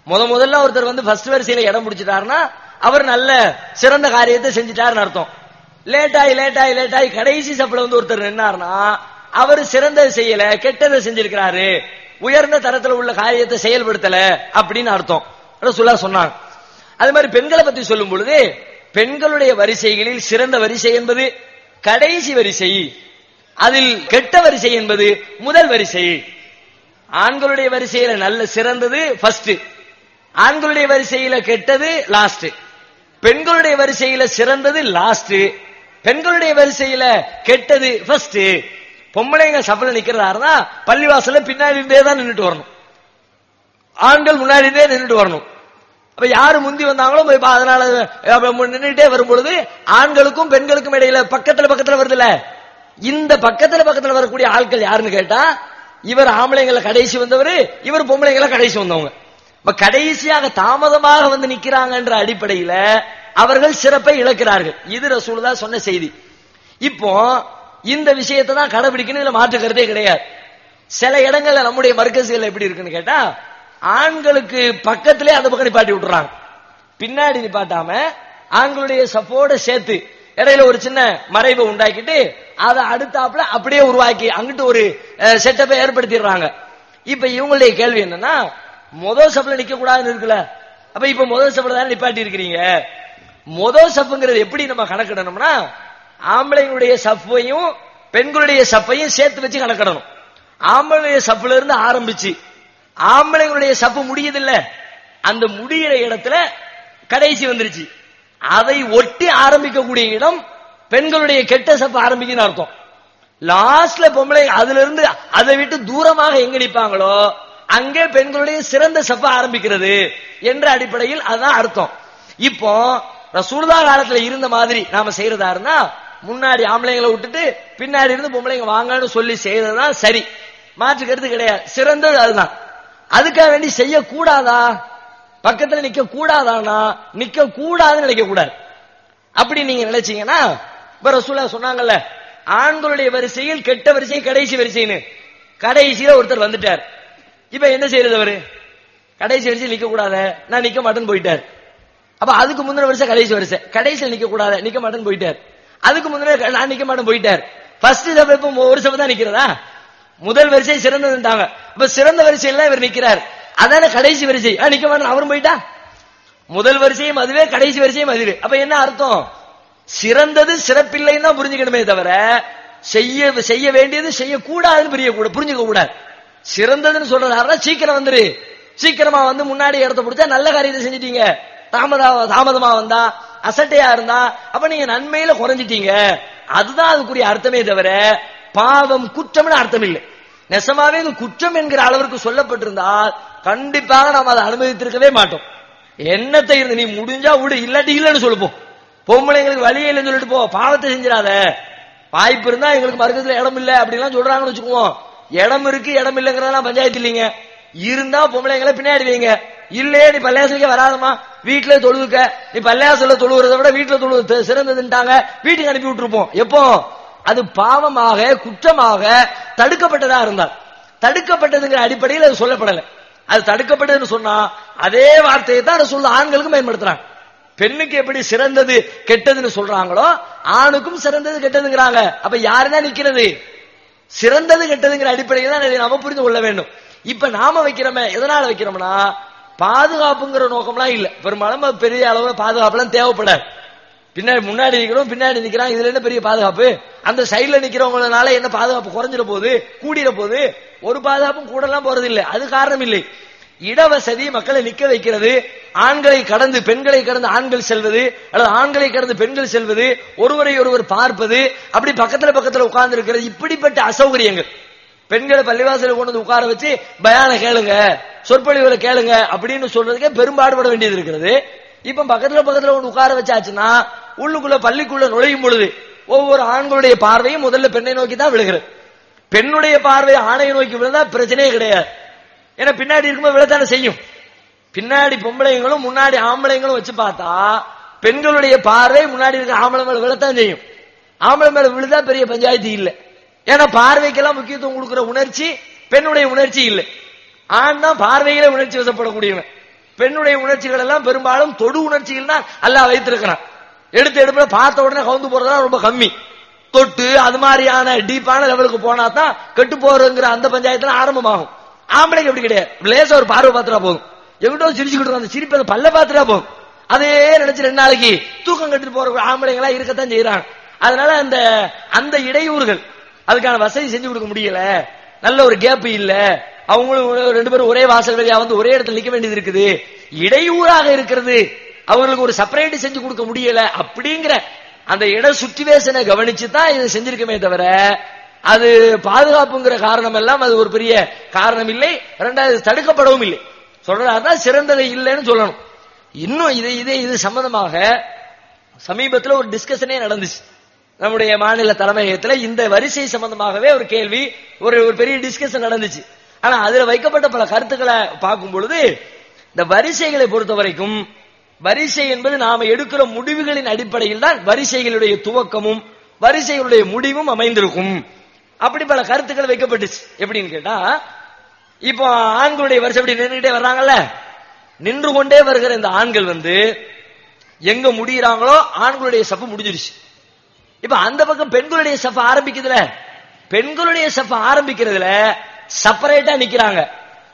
முதல்ல ஒருத்தர் ஃபர்ஸ்ட் வரிசையில இடம் பிடிச்சிட்டாருன்னா அவர் நல்ல சிறந்த காரியத்தை செஞ்சிட்டாருன்னு அர்த்தம். லேட்டாய் கடைசி சப்பல ஒருத்தர் நின்னார்னா அவர் சிறந்ததை செய்யல, கெட்டதை செஞ்சிருக்கிறாரு, உயர்ந்த தரத்தில் உள்ள காரியத்தை செயல்படுத்தல அப்படின்னு அர்த்தம் ரசூலுல்லாஹ் சொன்னாங்க. அது மாதிரி பெண்களை பத்தி சொல்லும் பொழுது பெண்களுடைய வரிசைகளில் சிறந்த வரிசை என்பது கடைசி வரிசை, அதில் கெட்ட வரிசை என்பது முதல் வரிசை. ஆண்களுடைய வரிசையில நல்ல சிறந்தது ஃபர்ஸ்ட், ஆண்களுடைய வரிசையில கெட்டது லாஸ்ட், பெண்களுடைய வரிசையில சிறந்தது லாஸ்ட், பெண்களுடைய வரிசையில கெட்டது ஃபர்ஸ்ட். பொம்பளைங்க சபல நிக்கிறதா இருந்தா பள்ளிவாசல்ல பின்னாடி இருந்தே தான் நின்றுட்டு வரணும், ஆண்கள் முன்னாடி இருந்தே நின்றுட்டு வரணும். அப்ப யாரு முந்தி வந்தாங்களோ அதனால நின்றுட்டே வரும் பொழுது ஆண்களுக்கும் பெண்களுக்கும் இடையில பக்கத்துல வருதுல, இந்த பக்கத்துல வரக்கூடிய ஆட்கள் யாருன்னு கேட்டா இவர் ஆம்பளைங்களை கடைசி வந்தவர், இவர் பொம்பளைங்களை கடைசி வந்தவங்க. கடைசியாக தாமதமாக நிக்கிறாங்கன்ற அடிப்படையில அவர்கள் சிறப்பை இழக்கிறார்கள். இது ரசூலுல்லாஹ் சொன்ன செய்தி. இப்போ இந்த விஷயத்தை தான் கடைபிடிக்கணும், இதுல மாற்று கருத்தே கிடையாது. சில இடங்கள்ல நம்முடைய மர்கஸ்கள் எப்படி இருக்குன்னு கேட்டா ஆண்களுக்கு பக்கத்திலே அந்த பக்கம் நிப்பாட்டி விட்டுறாங்க, பின்னாடி நிப்பாட்டாம ஆண்களுடைய சப்போட சேர்த்து இடையில ஒரு சின்ன மறைவை உண்டாக்கிட்டு அதை அடுத்தாப்புல அப்படியே உருவாக்கி அங்கிட்டு ஒரு செட்டப்பை ஏற்படுத்திடுறாங்க. இப்ப இவங்களுடைய கேள்வி என்னன்னா, முதல் சப்புல நிக்க கூடாதுன்னு இருக்குல்ல, அப்ப இப்ப முதல் சப்புல தானே நிப்பாட்டி இருக்கிறீங்க. முதல் சப்புங்கிறது எப்படி நம்ம கணக்கிடணும்னா ஆம்பளைங்களுடைய சப்பையும் பெண்களுடைய சப்பையும் சேர்த்து வச்சு கணக்கிடணும். ஆம்பளைய சப்புல இருந்து ஆரம்பிச்சு ஆம்பளைங்களுடைய சப்பு முடியுதில்ல, அந்த முடிகிற இடத்துல கடைசி வந்துருச்சு, அதை ஒட்டி ஆரம்பிக்கக்கூடிய இடம் பெண்களுடைய கெட்ட சப்பு ஆரம்பிக்குன்னு அர்த்தம். லாஸ்ட்ல பொம்பளை அதுல இருந்து அதை விட்டு தூரமாக எங்க நிப்பாங்களோ அங்கே பெண்களுடைய சிறந்த சப்பு ஆரம்பிக்கிறது என்ற அடிப்படையில் அதுதான் அர்த்தம். இப்போ ரசூலுல்லாஹ் காலத்துல இருந்த மாதிரி நாம செய்யறதா இருந்தா முன்னாடி ஆம்பளைங்களை விட்டுட்டு பின்னாடி இருந்து பொம்பளைங்க வாங்கன்னு சொல்லி செய்யறதுதான் சரி, மாற்று கருத்து கிடையாது, சிறந்தது அதுதான். அதுக்காக வேண்டி செய்யக்கூடாதா, பக்கத்துல நிக்க கூடாதானா, நிக்க கூடாதுன்னு நினைக்க கூடாது. அப்படி நீங்க நினைச்சீங்கன்னா இப்ப ரசூலுல்லாஹ் சொன்னாங்கல்ல ஆண்களுடைய வரிசையில் கெட்ட வரிசை கடைசி வரிசைன்னு, கடைசியில ஒருத்தர் வந்துட்டார். இப்ப என்ன செய்யறது, அவரு கடைசி வரிசையில் நிக்க கூடாத, நான் நிக்க மாட்டேன்னு போயிட்டார். அப்ப அதுக்கு முந்தின வரிசை கடைசி வரிசை, கடைசியில் நிக்க கூடாத நிக்க மாட்டேன்னு போயிட்டார். அதுக்கு முந்தின நான் நிக்க மாட்டேன் போயிட்டார். ஃபர்ஸ்ட் இப்ப ஒரு சபை தான் நிக்கிறதா, முதல் வரிசை சிறந்ததுட்டாங்க. இப்ப சிறந்த வரிசையில இவர் நிக்கிறார், அதான கடைசி வரிசை, நிக்க மாட்டேன் அவரும் போயிட்டா. முதல் வரிசையும் அதுவே கடைசி வரிசையும் அதுவே. அப்ப என்ன அர்த்தம், சிறந்தது சிறப்பில்லைன்னு தான் புரிஞ்சுக்கணுமே தவிர செய்ய வேண்டியது செய்யக்கூடாதுன்னு புரிஞ்சுக்க கூடாது. சிறந்ததுன்னு சொல்றதா சீக்கிரம் வந்துரு, சீக்கிரமா வந்து முன்னாடி இடத்த பிடிச்சா நல்ல காரியத்தை செஞ்சிட்டீங்க, தாமதமா வந்தா அசட்டையா இருந்தா அப்ப நீங்க நன்மையில குறைஞ்சிட்டீங்க, அதுதான் அதுக்குரிய அர்த்தமே தவிர பாவம் குற்றம்னு அர்த்தம் இல்லை. நெசமாவே இது குற்றம் என்கிற அளவிற்கு சொல்லப்பட்டிருந்தால் கண்டிப்பாக நாம் அதை அனுமதித்திருக்கவே மாட்டோம். என்னத்தை இருந்து நீ முடிஞ்சா விடு, இல்லாட்டி இல்லன்னு சொல்லுப்போம். பொம்பளைங்களுக்கு வழியே இல்லைன்னு சொல்லிட்டு போ, பாவத்தை செஞ்சிடாத. வாய்ப்பு இருந்தா எங்களுக்கு மருத்துவத்துல இடம் இல்ல அப்படிலாம் சொல்றாங்கன்னு வச்சுக்குவோம். இடம் இருக்கு இடம் இல்லைங்கிறதெல்லாம் பஞ்சாயத்து இல்லைங்க. இருந்தா பொம்பளைங்களை பின்னாடி வைங்க, இல்லையே நீ பள்ளியாசலுக்கே வராதமா, வீட்டுல தொழுதுக்க, நீ பள்ளியாசல தொழுகிறத விட வீட்டுல தொழுவது சிறந்ததுட்டாங்க, வீட்டுக்கு அனுப்பி விட்டுருப்போம். எப்போ அது பாவமாக குற்றமாக தடுக்கப்பட்டதா இருந்தால், தடுக்கப்பட்டதுங்கிற அடிப்படையில் அது சொல்லப்படலை. அது தடுக்கப்பட்டதுன்னு சொன்னா அதே வார்த்தையை தான் ரசூல் ஆண்களுக்கும் பயன்படுத்துறாங்க. பெண்ணுக்கு எப்படி சிறந்தது கெட்டதுன்னு சொல்றாங்களோ ஆணுக்கும் சிறந்தது கெட்டதுங்கிறாங்க. அப்ப யாருதான் நிக்கிறது? சிறந்தது கெட்டதுங்கிற அடிப்படையில் தான் இதை நாம புரிந்து கொள்ள வேண்டும். இப்ப நாம வைக்கிறோமே, எதனால வைக்கிறோம்னா பாதுகாப்புங்கிற நோக்கம்லாம் இல்ல. பெரும்பாலும் பெரிய அளவுல பாதுகாப்புலாம் தேவைப்படாது. பின்னாடி முன்னாடி நிக்கிறோம், பின்னாடி நிக்கிறான், இதுல என்ன பெரிய பாதுகாப்பு? அந்த சைடுல நிக்கிறவங்கனால என்ன பாதுகாப்பு குறைஞ்சிட போகுது, கூடிட போகுது? ஒரு பாதுகாப்பும் கூடலாம் போறது இல்லை. அது காரணம் இல்லை. இடவசதி மக்களை நிக்க வைக்கிறது, ஆண்களை கடந்து பெண்களை கடந்து ஆண்கள் செல்வது, அல்லது ஆண்களை கடந்து பெண்கள் செல்வது, ஒருவரை ஒருவர் பார்ப்பது, அப்படி பக்கத்துல பக்கத்துல உட்கார்ந்து இருக்கிறது, இப்படிப்பட்ட அசௌகரியங்கள். பெண்களை பள்ளிவாசல கொண்டு வந்து உட்கார வச்சு பயான கேளுங்க, சொற்பொழிவுகளை கேளுங்க அப்படின்னு சொல்றதுக்கே பெரும்பாடுபட வேண்டியது இருக்கிறது. இப்ப பக்கத்துல பக்கத்துல கொண்டு உட்கார வச்சாச்சுன்னா உள்ளுக்குள்ள பள்ளிக்குள்ள நுழையும் பொழுது ஒவ்வொரு ஆண்களுடைய பார்வையும் முதல்ல பெண்ணை நோக்கி தான் விழுகிறது. பெண்ணுடைய பார்வை ஆணையை நோக்கி விழுந்தா பிரச்சனையே கிடையாது. ஏன்னா பின்னாடி இருக்கும்போது விழத்தானே செய்யும். பின்னாடி பொம்பளைங்களும் முன்னாடி ஆம்பளைங்களும் வச்சு பார்த்தா பெண்களுடைய பார்வை முன்னாடி இருக்க ஆம்பளை மேல விழத்தான் செய்யும். ஆம்பளை மேல விழுந்தா பெரிய பஞ்சாயத்து இல்லை. ஏன்னா பார்வைக்கெல்லாம் முக்கியத்துவம் கொடுக்கிற உணர்ச்சி பெண்ணுடைய உணர்ச்சி இல்லை. ஆண் தான் பார்வையில உணர்ச்சி வசப்படக்கூடியவன். பெண்ணுடைய உணர்ச்சிகள் எல்லாம் பெரும்பாலும் தொடு உணர்ச்சிகள் தான் அல்லாஹ் வைத்திருக்கிறான். எடுத்து எடுப்புல பார்த்த உடனே கவுந்து போறதா ரொம்ப கம்மி. தொட்டு அது மாதிரியான டீப்பான லெவலுக்கு போனா தான் கெட்டு போறதுங்கிற அந்த பஞ்சாயத்துல ஆரம்பமாகும். ஆம்பளைக்கு எப்படி கிடையாது. லேசா ஒரு பார்வை பாத்துட்டா போதும், எங்கிட்ட சிரிச்சுக்கிட்டு அந்த சிரிப்பு அந்த பல்ல பாத்துட்டா போதும், அதே நினைச்சு 2 நாளைக்கு தூக்கம் கட்டிட்டு போற ஆம்பளைங்களா இருக்கத்தான் செய்யறாங்க. அதனால அந்த இடையூறுகள், அதுக்கான வசதி செஞ்சு கொடுக்க முடியல, நல்ல ஒரு கேப் இல்ல, அவங்களும் 2 பேரும் ஒரே வாசல் வழியா வந்து ஒரே இடத்துல நிக்க வேண்டியது இருக்குது, இடையூறாக இருக்கிறது, அவங்களுக்கு ஒரு செப்பரேட் செஞ்சு கொடுக்க முடியல அப்படிங்கிற அந்த இட சுச்சுவேஷனை கவனிச்சு தான் இதை செஞ்சிருக்கமே தவிர அது பாதுகாப்புங்கிற காரணம் எல்லாம் அது ஒரு பெரிய காரணம் இல்லை. 2வது தடுக்கப்படவும் இல்லை. சொல்றதா சிறந்ததை இல்லைன்னு சொல்லணும். இன்னும் இது சம்பந்தமாக சமீபத்தில் ஒரு டிஸ்கஷனே நடந்துச்சு நம்முடைய மாநில தலைமையகத்தில். இந்த வரிசை சம்பந்தமாகவே ஒரு கேள்வி, ஒரு பெரிய டிஸ்கஷன் நடந்துச்சு. ஆனா அதுல வைக்கப்பட்ட பல கருத்துக்களை பார்க்கும் பொழுது இந்த வரிசைகளை பொறுத்த வரைக்கும் வரிசை என்பது நாம எடுக்கிற முடிவுகளின் அடிப்படையில் தான் வரிசைகளுடைய துவக்கமும் வரிசைகளுடைய முடிவும் அமைந்திருக்கும். அப்படி பல கருத்துக்கள் வைக்கப்பட்டுச்சு. எப்படின்னு கேட்டா, இப்போ ஆண்களுடைய வரிசை அப்படி நின்றுகிட்டே வர்றாங்கல்ல, நின்று கொண்டே வருகிற இந்த ஆண்கள் எங்க முடிகிறாங்களோ ஆண்களுடைய சப்பு முடிஞ்சிருச்சு. இப்ப அந்த பக்கம் பெண்களுடைய சப்பு ஆரம்பிக்குதுல, பெண்களுடைய சப்பு ஆரம்பிக்கிறதுல செப்பரேட்டா நிக்கிறாங்க.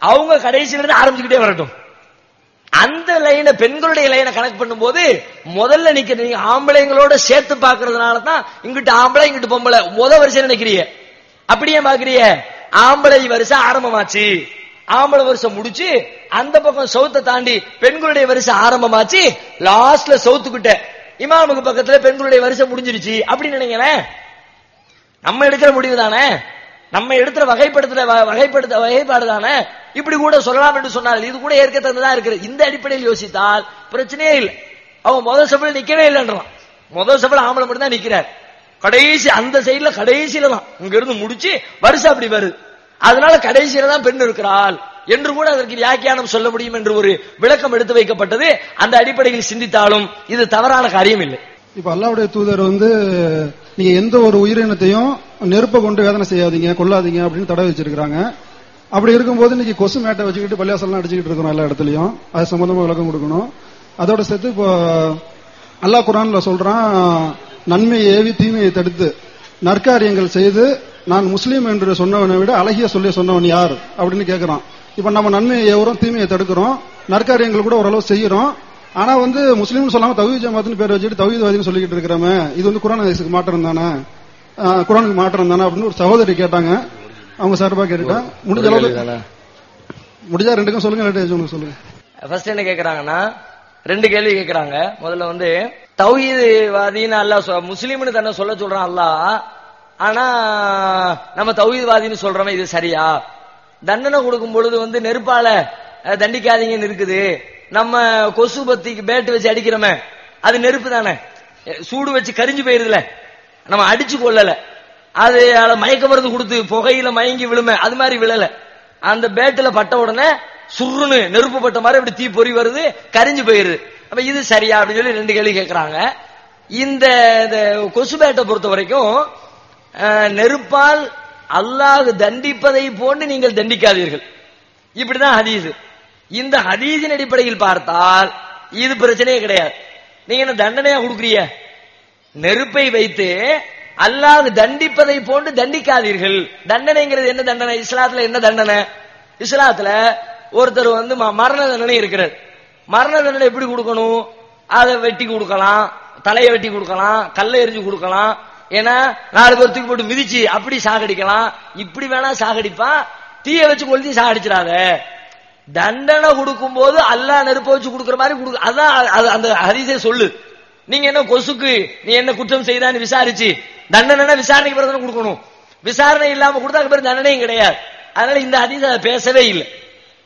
அவங்க கடைசியில இருந்து ஆரம்பிச்சுக்கிட்டே வரட்டும். அந்த லைனை பெண்களுடைய லைனை கனெக்ட் பண்ணும் போது முதல்ல நிக்கிறீங்க ஆம்பளைங்களோட சேர்த்து பாக்குறதுனால தான் இங்கிட்டு ஆம்பளை இங்கிட்டு பொம்பளை வரிசை நினைக்கிறீங்க. அப்படியே பாக்குறீங்க, ஆம்பளை வரிசை ஆரம்பமாச்சு, ஆம்பளை வரிசை முடிச்சு அந்த பக்கம் சவுத்தை தாண்டி பெண்களுடைய வரிசை ஆரம்பமாச்சு, லாஸ்ட்ல சவுத்துக்கிட்ட இமாமுக்கு பக்கத்துல பெண்களுடைய வரிசை முடிஞ்சிருச்சு அப்படின்னு நினைக்கிறேன். நம்ம எடுக்கிற முடிவு தானே, நம்ம எடுக்கிற வகைப்பாடு தானே. இப்படி கூட சொல்லலாம் என்று சொன்னால் இது கூட ஏற்க தந்துதான் இருக்கிறது. இந்த அடிப்படையில் யோசித்தால் பிரச்சனையே இல்லை. அவங்க முதல் சபையில் நிக்கவே இல்லைன்றான். முதல் சபையில் ஆம்பளை மட்டும் தான் நிக்கிறார். கடைசி அந்த சைடுல கடைசியில தான் இங்க இருந்து முடிச்சு வரிசை அப்படி வருது. அதனால கடைசியில தான் பெண் இருக்கிறாள் என்று கூட அதற்கு வியாக்கியானம் சொல்ல முடியும் என்று ஒரு விளக்கம் எடுத்து வைக்கப்பட்டது. அந்த அடிப்படையில் சிந்தித்தாலும் இது தவறான காரியம் இல்லை. இப்ப அல்லாஹ்வுடைய தூதர் நீங்க எந்த ஒரு உயிரினத்தையும் நெருப்பை கொண்டு வேதனை செய்யாதீங்க, கொல்லாதீங்க அப்படின்னு தடை வச்சிருக்காங்க. அப்படி இருக்கும்போது இன்னைக்கு கொசு மேட்டை வச்சுக்கிட்டு பள்ளியாசல்லாம் அடிச்சுக்கிட்டு இருக்கிறோம் எல்லா இடத்துலயும். அது சம்பந்தமா விளக்கம் கொடுக்கணும். அதோட சேர்த்து இப்போ அல்லாஹ் குர்ஆன்ல சொல்றான், நன்மையை ஏவி தீமையை தடுத்து நற்காரியங்கள் செய்து நான் முஸ்லீம் என்று சொன்னவனை விட அழகிய சொல்லி சொன்னவன் யார் அப்படின்னு கேட்கிறான். இப்ப நம்ம நன்மையை ஏவுறோம், தீமையை தடுக்கிறோம், நற்காரியங்கள் கூட ஓரளவு செய்யறோம். ஆனா முஸ்லீம் சொல்லாம தௌஹீத் ஜமாத்னு பேர் வச்சுட்டு தௌஹீத்வாதின்னு சொல்லிக்கிட்டு இருக்கிறோமே, இது குர்ஆன் ஹதீஸுக்கு மாற்றம் தானே, குர்ஆனுக்கு மாற்றம் தானே அப்படின்னு ஒரு சகோதரி கேட்டாங்க. அவங்க சார்பா கேட்டுட்டா முடிஞ்ச அளவுக்கு முடிஞ்சா ரெண்டுக்கும் சொல்லுங்க. சொல்லுங்க. ஃபர்ஸ்ட் என்ன கேக்குறாங்கன்னா 2 கேள்வி கேக்குறாங்க. முதல்ல தௌஹீத்வாதின்னு அல்லாஹ் முஸ்லீம்னு தன்னை சொல்ல சொல்றான் அல்லாஹ். ஆனா நம்ம தௌஹீத்வாதின்னு சொல்றோமே, இது சரியா? தண்டனை கொடுக்கும் பொழுது நெருப்பால தண்டிக்காதீங்கன்னு இருக்குது. நம்ம கொசு பத்திக்கு பேட்டு வச்சு அடிக்கிறோமே, அது நெருப்பு தானே, சூடு வச்சு கரிஞ்சு போயிருதுல, நம்ம அடிச்சு கொள்ளல, அது மயக்க மருந்து கொடுத்து புகையில மயங்கி விழுமே, அது மாதிரி விழல. அந்த பேட்டுல பட்ட உடனே சுருன்னு நெருப்பு பட்ட மாதிரி அப்படி தீ பொறி வருது, கரிஞ்சு போயிருது. அப்ப இது சரியா அப்படின்னு சொல்லி 2 கேள்வி கேட்கறாங்க. இந்த கொசு பேட்டை பொறுத்த வரைக்கும் நெருப்பால் அல்லாஹ் தண்டிப்பதை போன்று நீங்கள் தண்டிக்காதீர்கள். இப்படிதான் ஹதீஸ். இந்த ஹதீஸின் அடிப்படையில் பார்த்தால் இது பிரச்சனையே கிடையாது. நீங்க என்ன தண்டனையா கொடுக்குறீங்க? நெருப்பை வைத்து அல்லாஹ் தண்டிப்பதை போன்று தண்டிக்காதீர்கள். தண்டனைங்கிறது என்ன தண்டனை? இஸ்லாத்துல என்ன தண்டனை? இஸ்லாத்துல ஒருத்தர் மரண தண்டனை இருக்கிறது. மரண தண்டனை எப்படி கொடுக்கணும்? அதை வெட்டி கொடுக்கலாம், தலையை வெட்டி கொடுக்கலாம், கல்லை எரிஞ்சு கொடுக்கலாம், ஏன்னா 4 பேர் தூக்கி போட்டு மிதிச்சு அப்படி சாகடிக்கலாம். இப்படி வேணா சாகடிப்பான், தீய வச்சு கொளுத்தி சாகடிச்சிடாத. தண்டனை கொடுக்கும் போது அல்லாஹ் நெருப்ப வச்சு கொடுக்குற மாதிரி கொடுக்க, அதான் அந்த ஹதீஸே சொல்லு. நீங்க என்ன கொசுக்கு நீ என்ன குற்றம் செய்தான்னு விசாரிச்சு தண்டனை விசாரணைக்கு பிறகு கொடுக்கணும். விசாரணை இல்லாம கொடுத்தா அது பேர் தண்டனையும் கிடையாது. அதனால இந்த ஹதீஸ் அதை பேசவே இல்லை.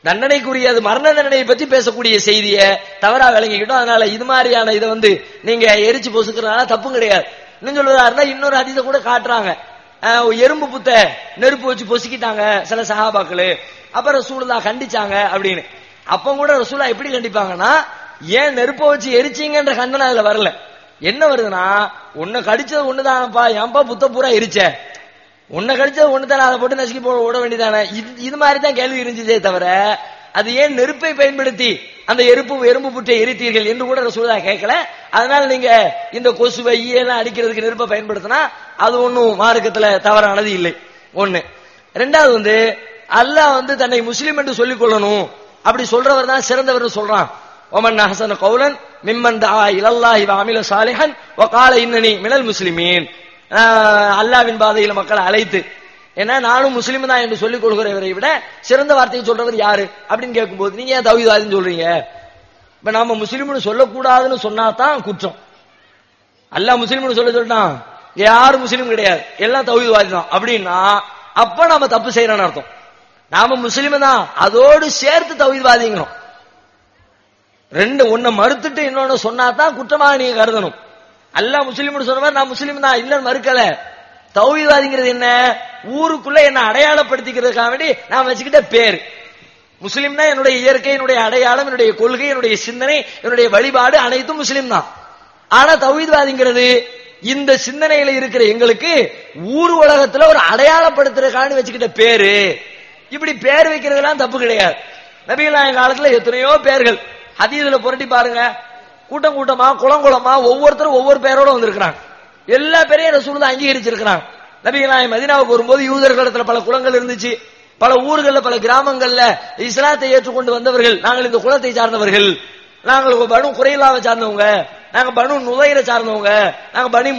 தண்டனைக்குரிய மரண தண்டனையை பற்றி பேசக்கூடிய செய்தியை தவறா விளங்கிக்கிட்டோம். அதனால இது மாதிரியான இதை நீங்க எரிச்சு பொசுக்கிறதுனால தப்பு கிடையாது. இன்னும் சொல்றதா இருந்தா இன்னொரு ஹதீஸை கூட காட்டுறாங்க. எறும்பு புத்த நெருப்பு வச்சு பொசுக்கிட்டாங்க சில சஹாபாக்களு, அப்புறம் ரசூலுல்லாஹ் கண்டிச்சாங்க அப்படின்னு. அப்ப கூட ரசூலுல்லாஹ் எப்படி கண்டிப்பாங்கன்னா, ஏன் நெருப்ப வச்சு எரிச்சீங்கன்ற கண்டனை அதுல வரல. என்ன வருதுன்னா, உன்னை கடிச்சது ஒண்ணுதானப்பா, ஏன்பா புத்த பூரா எரிச்ச, உன்னை கடிச்சது ஒண்ணுதானே, அதை போட்டு நசுக்கி ஓட வேண்டியதானே, இது மாதிரி தான் கேள்வி இருந்துச்சே தவிர அது ஏன் நெருப்பை பயன்படுத்தி அந்த எறும்பு புற்றை எரித்தீர்கள் என்று கூட ரசூலுல்லாஹ் கேட்கல. அதனால நீங்க இந்த கொசுவை ஈயெல்லாம் அடிக்கிறதுக்கு நெருப்பை பயன்படுத்தினா அது ஒன்னும் மார்க்கத்துல தவறானது இல்லை. ஒண்ணு. ரெண்டாவது அல்லாஹ் தன்னை முஸ்லிம் என்று சொல்லிக் கொள்ளணும் அப்படி சொல்றவர் தான் சிறந்தவர் சொல்றான். ஒமன் அஹ்ஸன கௌலன் மிம்மன் தஆ இலல்லாஹி வ அமில சாலிஹன் வ கால இன்னனி மினல் முஸ்லிமீன். அல்லாஹ்வின் பாதையில மக்களை அழைத்து, ஏன்னா நானும் முஸ்லிம் தான் என்று சொல்லிக் கொள்கிறவரை விட சிறந்த வார்த்தையை சொல்றவர் யாரு அப்படின்னு கேட்கும்போது, நீங்க ஏன் தௌஹீத்வாதின்னு சொல்றீங்க? இப்ப நாம முஸ்லிம்னு சொல்லக்கூடாதுன்னு சொன்னாதான் குற்றம். அல்லாஹ் முஸ்லிம்னு சொல்லிட்டான், யாரும் முஸ்லீம் கிடையாது, எல்லாம் தௌஹீத்வாதி தான் அப்படின்னா அப்ப நாம தப்பு செய்யறோம்னு அர்த்தம். நாம முஸ்லீம் தான், அதோடு சேர்த்து தௌஹீத்வாதிங்கிறோம். ரெண்டு ஒன்ன மறுத்துட்டு இன்னொன்னு சொன்னாதான் குற்றமாக நீங்க கருதணும். அல்லாஹ் முஸ்லீம்னு சொன்னவர் நான் முஸ்லீம் தான் இல்லன்னு மறுக்கல. தௌஹீத்வாதிங்கிறது என்ன? ஊருக்குள்ள என்ன அடையாளப்படுத்திக்கிறதுக்காக வேண்டி நான் வச்சுக்கிட்ட பேர் முஸ்லீம் தான். என்னுடைய இயற்கை, என்னுடைய அடையாளம், என்னுடைய கொள்கை, என்னுடைய சிந்தனை, என்னுடைய வழிபாடு அனைத்தும் முஸ்லீம் தான். ஆனா தௌஹீத்வாதிங்கிறது இந்த சிந்தனையில இருக்கிற எங்களுக்கு ஊர் உலகத்துல ஒரு அடையாளப்படுத்துறதுக்காக வச்சுக்கிட்ட பேரு. இப்படி பேர் வைக்கிறதெல்லாம் தப்பு கிடையாது. நபிகள் நாயகம் காலத்துல எத்தனையோ பேர்கள் ஹதீஸ்ல புரட்டி பாருங்க, கூட்டம் கூட்டமா குளங்குளமா ஒவ்வொருத்தரும் ஒவ்வொரு பேரோட வந்திருக்கிறாங்க. எல்லா பேரையும் ரசூலுல்லாஹ் அங்கீகரிச்சிருக்கிறாங்க. நபிகள் நாயகம் மதீனாவுக்கு வரும்போது யூதர்களிடத்துல பல குளங்கள் இருந்துச்சு, பல ஊர்கள்ல பல கிராமங்கள்ல இஸ்லாத்தை ஏற்றுக்கொண்டு வந்தவர்கள் நாங்கள் இந்த குலத்தை சார்ந்தவர்கள், நாங்கள் பனு குறைலாவை சார்ந்தவங்க, நாங்க பனு நுதைரை சார்ந்தவங்க, நாங்க பனு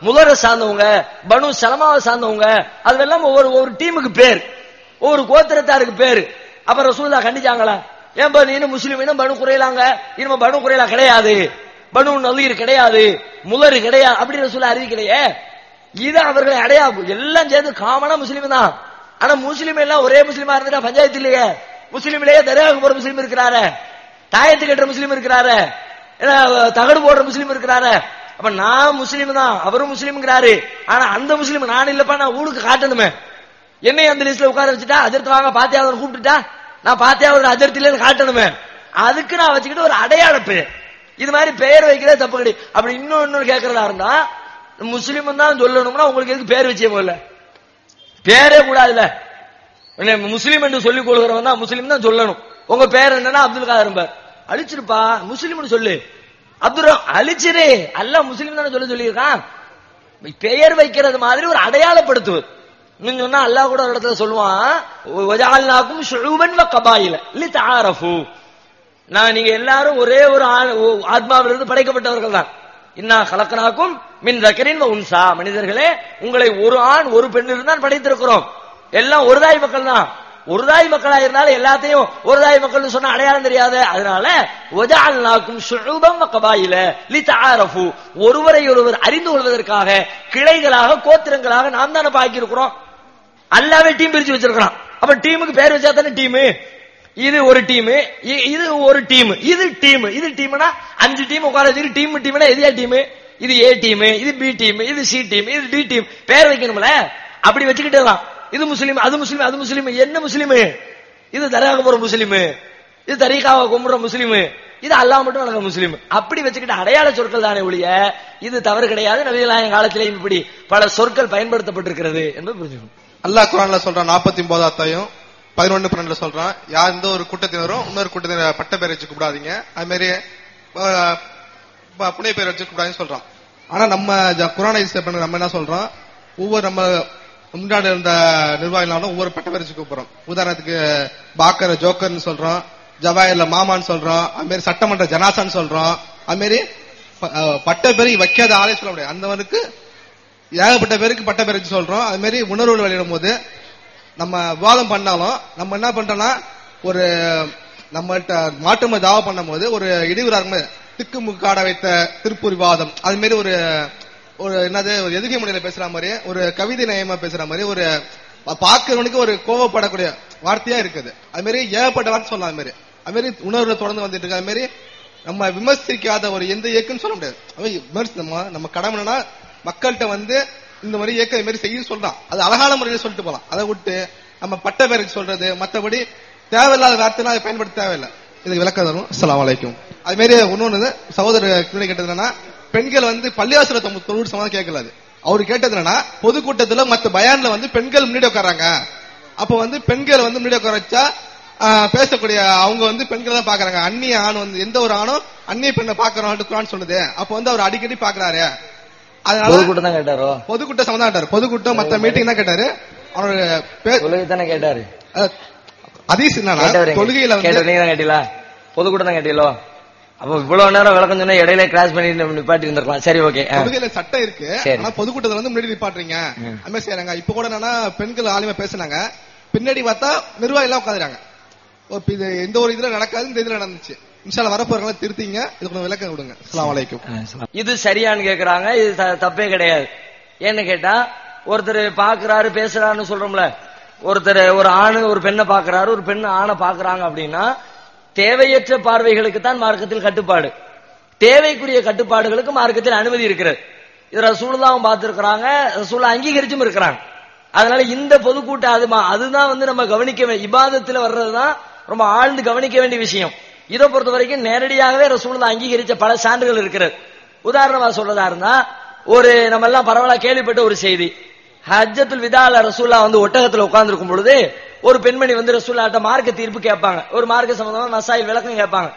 முதரை சார்ந்தவங்க, பனு சலமாவை சார்ந்தவங்க, அதெல்லாம் ஒவ்வொரு டீமுக்கு பேர், ஒவ்வொரு கோத்திரத்தாருக்கு பேரு. அப்ப ரசூலுல்லாஹ் கண்டிச்சாங்களா? ஏன்பா நீ முஸ்லீம் பனு குறையலாங்க, இனிமே பனு குறையலா கிடையாது, பனு நலீர் கிடையாது, முதரு கிடையாது அப்படி ரசூலுல்லாஹ் அறிவிக்கலையே. இது அவர்களை அடையாளம். எல்லாம் சேர்ந்து காமனா முஸ்லீம் தான். ஆனா முஸ்லீம் எல்லாம் ஒரே முஸ்லீமா இருந்துட்டா பஞ்சாயத்து இல்லையே. முஸ்லீம்லயே தர்காவுக்கு போற முஸ்லீம் இருக்கிறாரு, தாயத்து கட்டுற முஸ்லீம் இருக்கிறாரு, தகடு போடுற முஸ்லீம் இருக்கிறாரு. அப்ப நான் முஸ்லீம் தான், அவரும் முஸ்லீம்ங்கிறாரு. ஆனா அந்த முஸ்லீம் நான் இல்லப்பா, நான் ஊருக்கு காட்டணுமே. என்னை அந்த லிஸ்ட்ல உட்கார வச்சுட்டா, அதிர்த்து வாங்க பாத்தியாவது கூப்பிட்டுட்டா நான் பாத்தியாவது அதிர்த்தில காட்டணுமே. அதுக்கு நான் வச்சுக்கிட்டு ஒரு அடையாள பெயர், இது மாதிரி பெயர் வைக்கிறதே தப்பு கிடையாது. அப்படி இன்னொன்னு கேட்கறதா இருந்தா முஸ்லீம் தான் சொல்லணும்னா உங்களுக்கு எதுக்கு பேர் வச்சே போல? பேரே கூடாதுல. முஸ்லீம் என்று சொல்லிக் கொள்கிறவன் தான் முஸ்லீம் தான் சொல்லணும். உங்க பேர் என்னன்னா அப்துல் காதர் பார், அழிச்சிருப்பா முஸ்லீம்னு சொல்லு, அப்துல் அழிச்சிரு, அல்லாஹ் முஸ்லீம் தானே சொல்லியிருக்கான். பெயர் வைக்கிறது மாதிரி ஒரு அடையாளப்படுத்துவது. நீங்க சொன்னா அல்லாஹ் கூட ஒரு இடத்துல சொல்லுவான், வஜஅல்னாக்கும் ஷுஊபன் வ கபாயில லிதஆரஃபு, நான் நீங்க எல்லாரும் ஒரே ஒரு ஆத்மாவிலிருந்து படைக்கப்பட்டவர்கள் தான். இன்னா கலக்கனாக்கும் மின் தக்கரின் வ உன்சா, மனிதர்களே உங்களை ஒரு ஆண் ஒரு பெண்ணிலிருந்து தான் படைத்திருக்கிறோம். எல்லாம் ஒரு தாய் மக்கள் தான். ஒரு தாய் மக்களா இருந்தாலும் எல்லாத்தையும் ஒரு தாய் மக்கள் சொன்னா அடையாளம் தெரியாது. அதனால வஜஅல்னாக்கும் ஷுஊபன் வ கபாயில லிதஆரஃபு, ஒருவரை ஒருவர் அறிந்து கொள்வதற்காக கிளைகளாக கோத்திரங்களாக நாம் தானே பாக்கி இருக்கிறோம். அல்லாவே டீம் பிரிச்சு வச்சிருக்கான். அப்ப டீமுக்கு பேர் வச்சா தானே டீம். இது ஒரு டீம், இது ஒரு டீம், இது டீம், இது டீம்னா 5 டீம் உட்கார வச்சு டீம்னா எதியா டீம்? இது ஏ டீம், இது பி டீம், இது சி டீம், இது டி டீம். பேர் வைக்கணும்ல. அப்படி வச்சுக்கிட்டே தான் இது முஸ்லீம், அது முஸ்லீம், அது முஸ்லீம். என்ன முஸ்லீம்? இது தர்காவுக்கு போற முஸ்லீம், இது தரீகாவை கும்பிடுற முஸ்லீம், இது அல்லாஹ் மட்டும் வணங்குற முஸ்லீம். அப்படி வச்சுக்கிட்டு அடையாள சொற்கள் தானே ஒழிய இது தவறு கிடையாது. நபிகள் நாயகம் காலத்திலேயும் இப்படி பல சொற்கள் பயன்படுத்தப்பட்டிருக்கிறது என்பது புரிஞ்சுக்கணும். அல்லாஹ் குர்ஆன்ல சொல்றான் 49 அத்தியாயம் 11-12 சொல்றான், யார் எந்த ஒரு கூட்டத்தினரும் இன்னொரு கூட்டத்தினர் பட்ட பேர் வச்சு கூப்பிடாதீங்க, அது மாதிரி புனை பேர் வச்சு கூப்பிடாதுன்னு சொல்றான். ஆனா நம்ம குர்ஆனை நம்ம என்ன சொல்றோம், ஒவ்வொரு நம்ம முன்னாடி இருந்த நிர்வாகிகளும் ஒவ்வொரு பட்ட பேர் வச்சு கூப்பிடுறோம். உதாரணத்துக்கு பாக்கர் ஜோக்கர்னு சொல்றோம், ஜவாயர்ல மாமான்னு சொல்றோம், அது மாதிரி சட்டமன்ற ஜனாசான்னு சொல்றோம். அது மாதிரி பட்ட பேரு வைக்காத ஆளே சொல்ல முடியாது. அந்தவனுக்கு ஏகப்பட்ட பேருக்கு பட்ட பேர் வச்சு சொல்றோம். அது மாதிரி உணர்வுகள் வெளியிடும் போது நம்ம விவாதம் பண்ணாலும் நம்ம என்ன பண்றோம்னா, ஒரு நம்மள்ட்ட மாற்றுமை தாவா பண்ணும் போது ஒரு இடிவுறாங்க திக்குமுக்காட வைத்த திருப்பூர் விவாதம், அது மாதிரி ஒரு ஒரு என்னது ஒரு எதுகை முறையில பேசுற மாதிரி, ஒரு கவிதை நயமா பேசுற மாதிரி, ஒரு பாக்குறவனுக்கு ஒரு கோவப்படக்கூடிய வார்த்தையா இருக்குது. அது மாதிரி ஏகப்பட்ட வார்த்தை சொல்லலாம். அது மாதிரி அது மாதிரி உணர்வுல தொடர்ந்து வந்துட்டு இருக்கு. அது மாதிரி நம்ம விமர்சிக்காத ஒரு எந்த இயக்கம்னு சொல்ல முடியாது. நம்ம கடமைனா மக்கள்கிட்ட வந்து இந்த மாதிரி இயக்கம் இது மாதிரி செய்ய சொல்றான், அது அழகான முறையில சொல்லிட்டு போலாம். அதை விட்டு நம்ம பட்ட பேருக்கு சொல்றது, மற்றபடி தேவையில்லாத வார்த்தைலாம் அதை பயன்படுத்த தேவையில்லை. இதுக்கு விளக்கம் தரும். அஸ்ஸலாமு அலைக்கும். அது மாதிரி ஒன்னொன்னு சகோதரர் கேட்டது என்னன்னா, பெண்கள் வந்து பள்ளிவாசல தொழில் சம்பந்தம் கேட்கலாது. அவரு கேட்டது என்னன்னா, பொதுக்கூட்டத்துல மத்த பயான்ல வந்து பெண்கள் முன்னாடி உட்காராங்க, அப்ப வந்து பெண்கள் வந்து முன்னாடி உட்கார வச்சா பேசக்கூடிய அவங்க வந்து பெண்கள் தான் பாக்குறாங்க. அந்நிய ஆண் வந்து எந்த ஒரு ஆணும் அந்நிய பெண்ணை பாக்குறோம் குர்ஆன் சொன்னது. அப்ப வந்து அவர் அடிக்கடி பாக்குறாரு. அதனால பொதுக்கூட்டம் தான் கேட்டாரோ, பொதுக்கூட்டம் சம்பந்தம் கேட்டாரு, பொதுக்கூட்டம் மத்த மீட்டிங் தான் கேட்டாரு. அவரு தானே கேட்டாரு. அதீஸ் என்னன்னா தொழுகையில கேட்டீங்களா, பொதுக்கூட்டம் தான் கேட்டீங்களோ? அப்ப இவ்வளவு நேரம் விளக்கம் சொன்னா இடையில கிராஸ் பண்ணி நிப்பாட்டி இருந்திருக்கலாம். சரி, ஓகே. தொழுகையில சட்டம் இருக்கு, ஆனா பொதுக்கூட்டத்துல வந்து முன்னாடி நிப்பாட்டுறீங்க அது செய்யறாங்க. இப்ப கூட என்னன்னா பெண்கள் ஆளுமை பேசினாங்க, பின்னாடி பார்த்தா நிர்வாகி எல்லாம் உட்காந்துறாங்க. இது எந்த ஒரு இதுல நடக்காது, இந்த இதுல நடந்துச்சு. இன்ஷால்லா வரப்போறவங்க திருத்திங்க, இதுக்கு விளக்கம் கொடுங்க. அஸ்ஸலாமு அலைக்கும். இது சரியான்னு கேக்குறாங்க. இது தப்பே கிடையாது. ஏன்னு கேட்டா, ஒருத்தர் பாக்குறாரு பேசுறாருன்னு சொல்றோம்ல, ஒருத்தர் ஒரு ஆணு ஒரு பெண்ணை பாக்குறாரு, ஒரு பெண்ணு ஆணை பாக்குறாங்க அப்படின்னா தேவையற்ற பார்வைகளுக்கு தான் மார்க்கத்தில் கட்டுப்பாடு, தேவைக்குரிய கட்டுப்பாடுகளுக்கு மார்க்கத்தில் அனுமதி இருக்கிறது. இது ரசூலுல்லாஹ் பார்த்திருக்கிறாங்க, ரசூலுல்லாஹ் அங்கீகரிச்சும் இருக்கிறாங்க. அதனால இந்த பொதுக்கூட்ட அதுதான் வந்து நம்ம கவனிக்க இபாதத்துல வர்றதுதான் ரொம்ப ஆழ்ந்து கவனிக்க வேண்டிய விஷயம். இதை பொறுத்த வரைக்கும் நேரடியாகவே ரசூலுல்லாஹ் அங்கீகரிச்ச பல சான்றுகள் இருக்கிறது. உதாரணமா சொல்றதா இருந்தா, ஒரு நம்ம எல்லாம் பரவலா கேள்விப்பட்ட ஒரு செய்தி, ஹஜ்ஜத்துல் விதால ரசூலுல்லாஹ் வந்து ஒட்டகத்துல உட்கார்ந்து இருக்கும் பொழுது ஒரு பெண்மணி வந்து ரசூலுல்லாஹ்ட்ட மார்க்க தீர்ப்பு கேட்பாங்க, ஒரு மார்க்க சம்பந்தமா மசாயில் விளக்கம் கேட்பாங்க.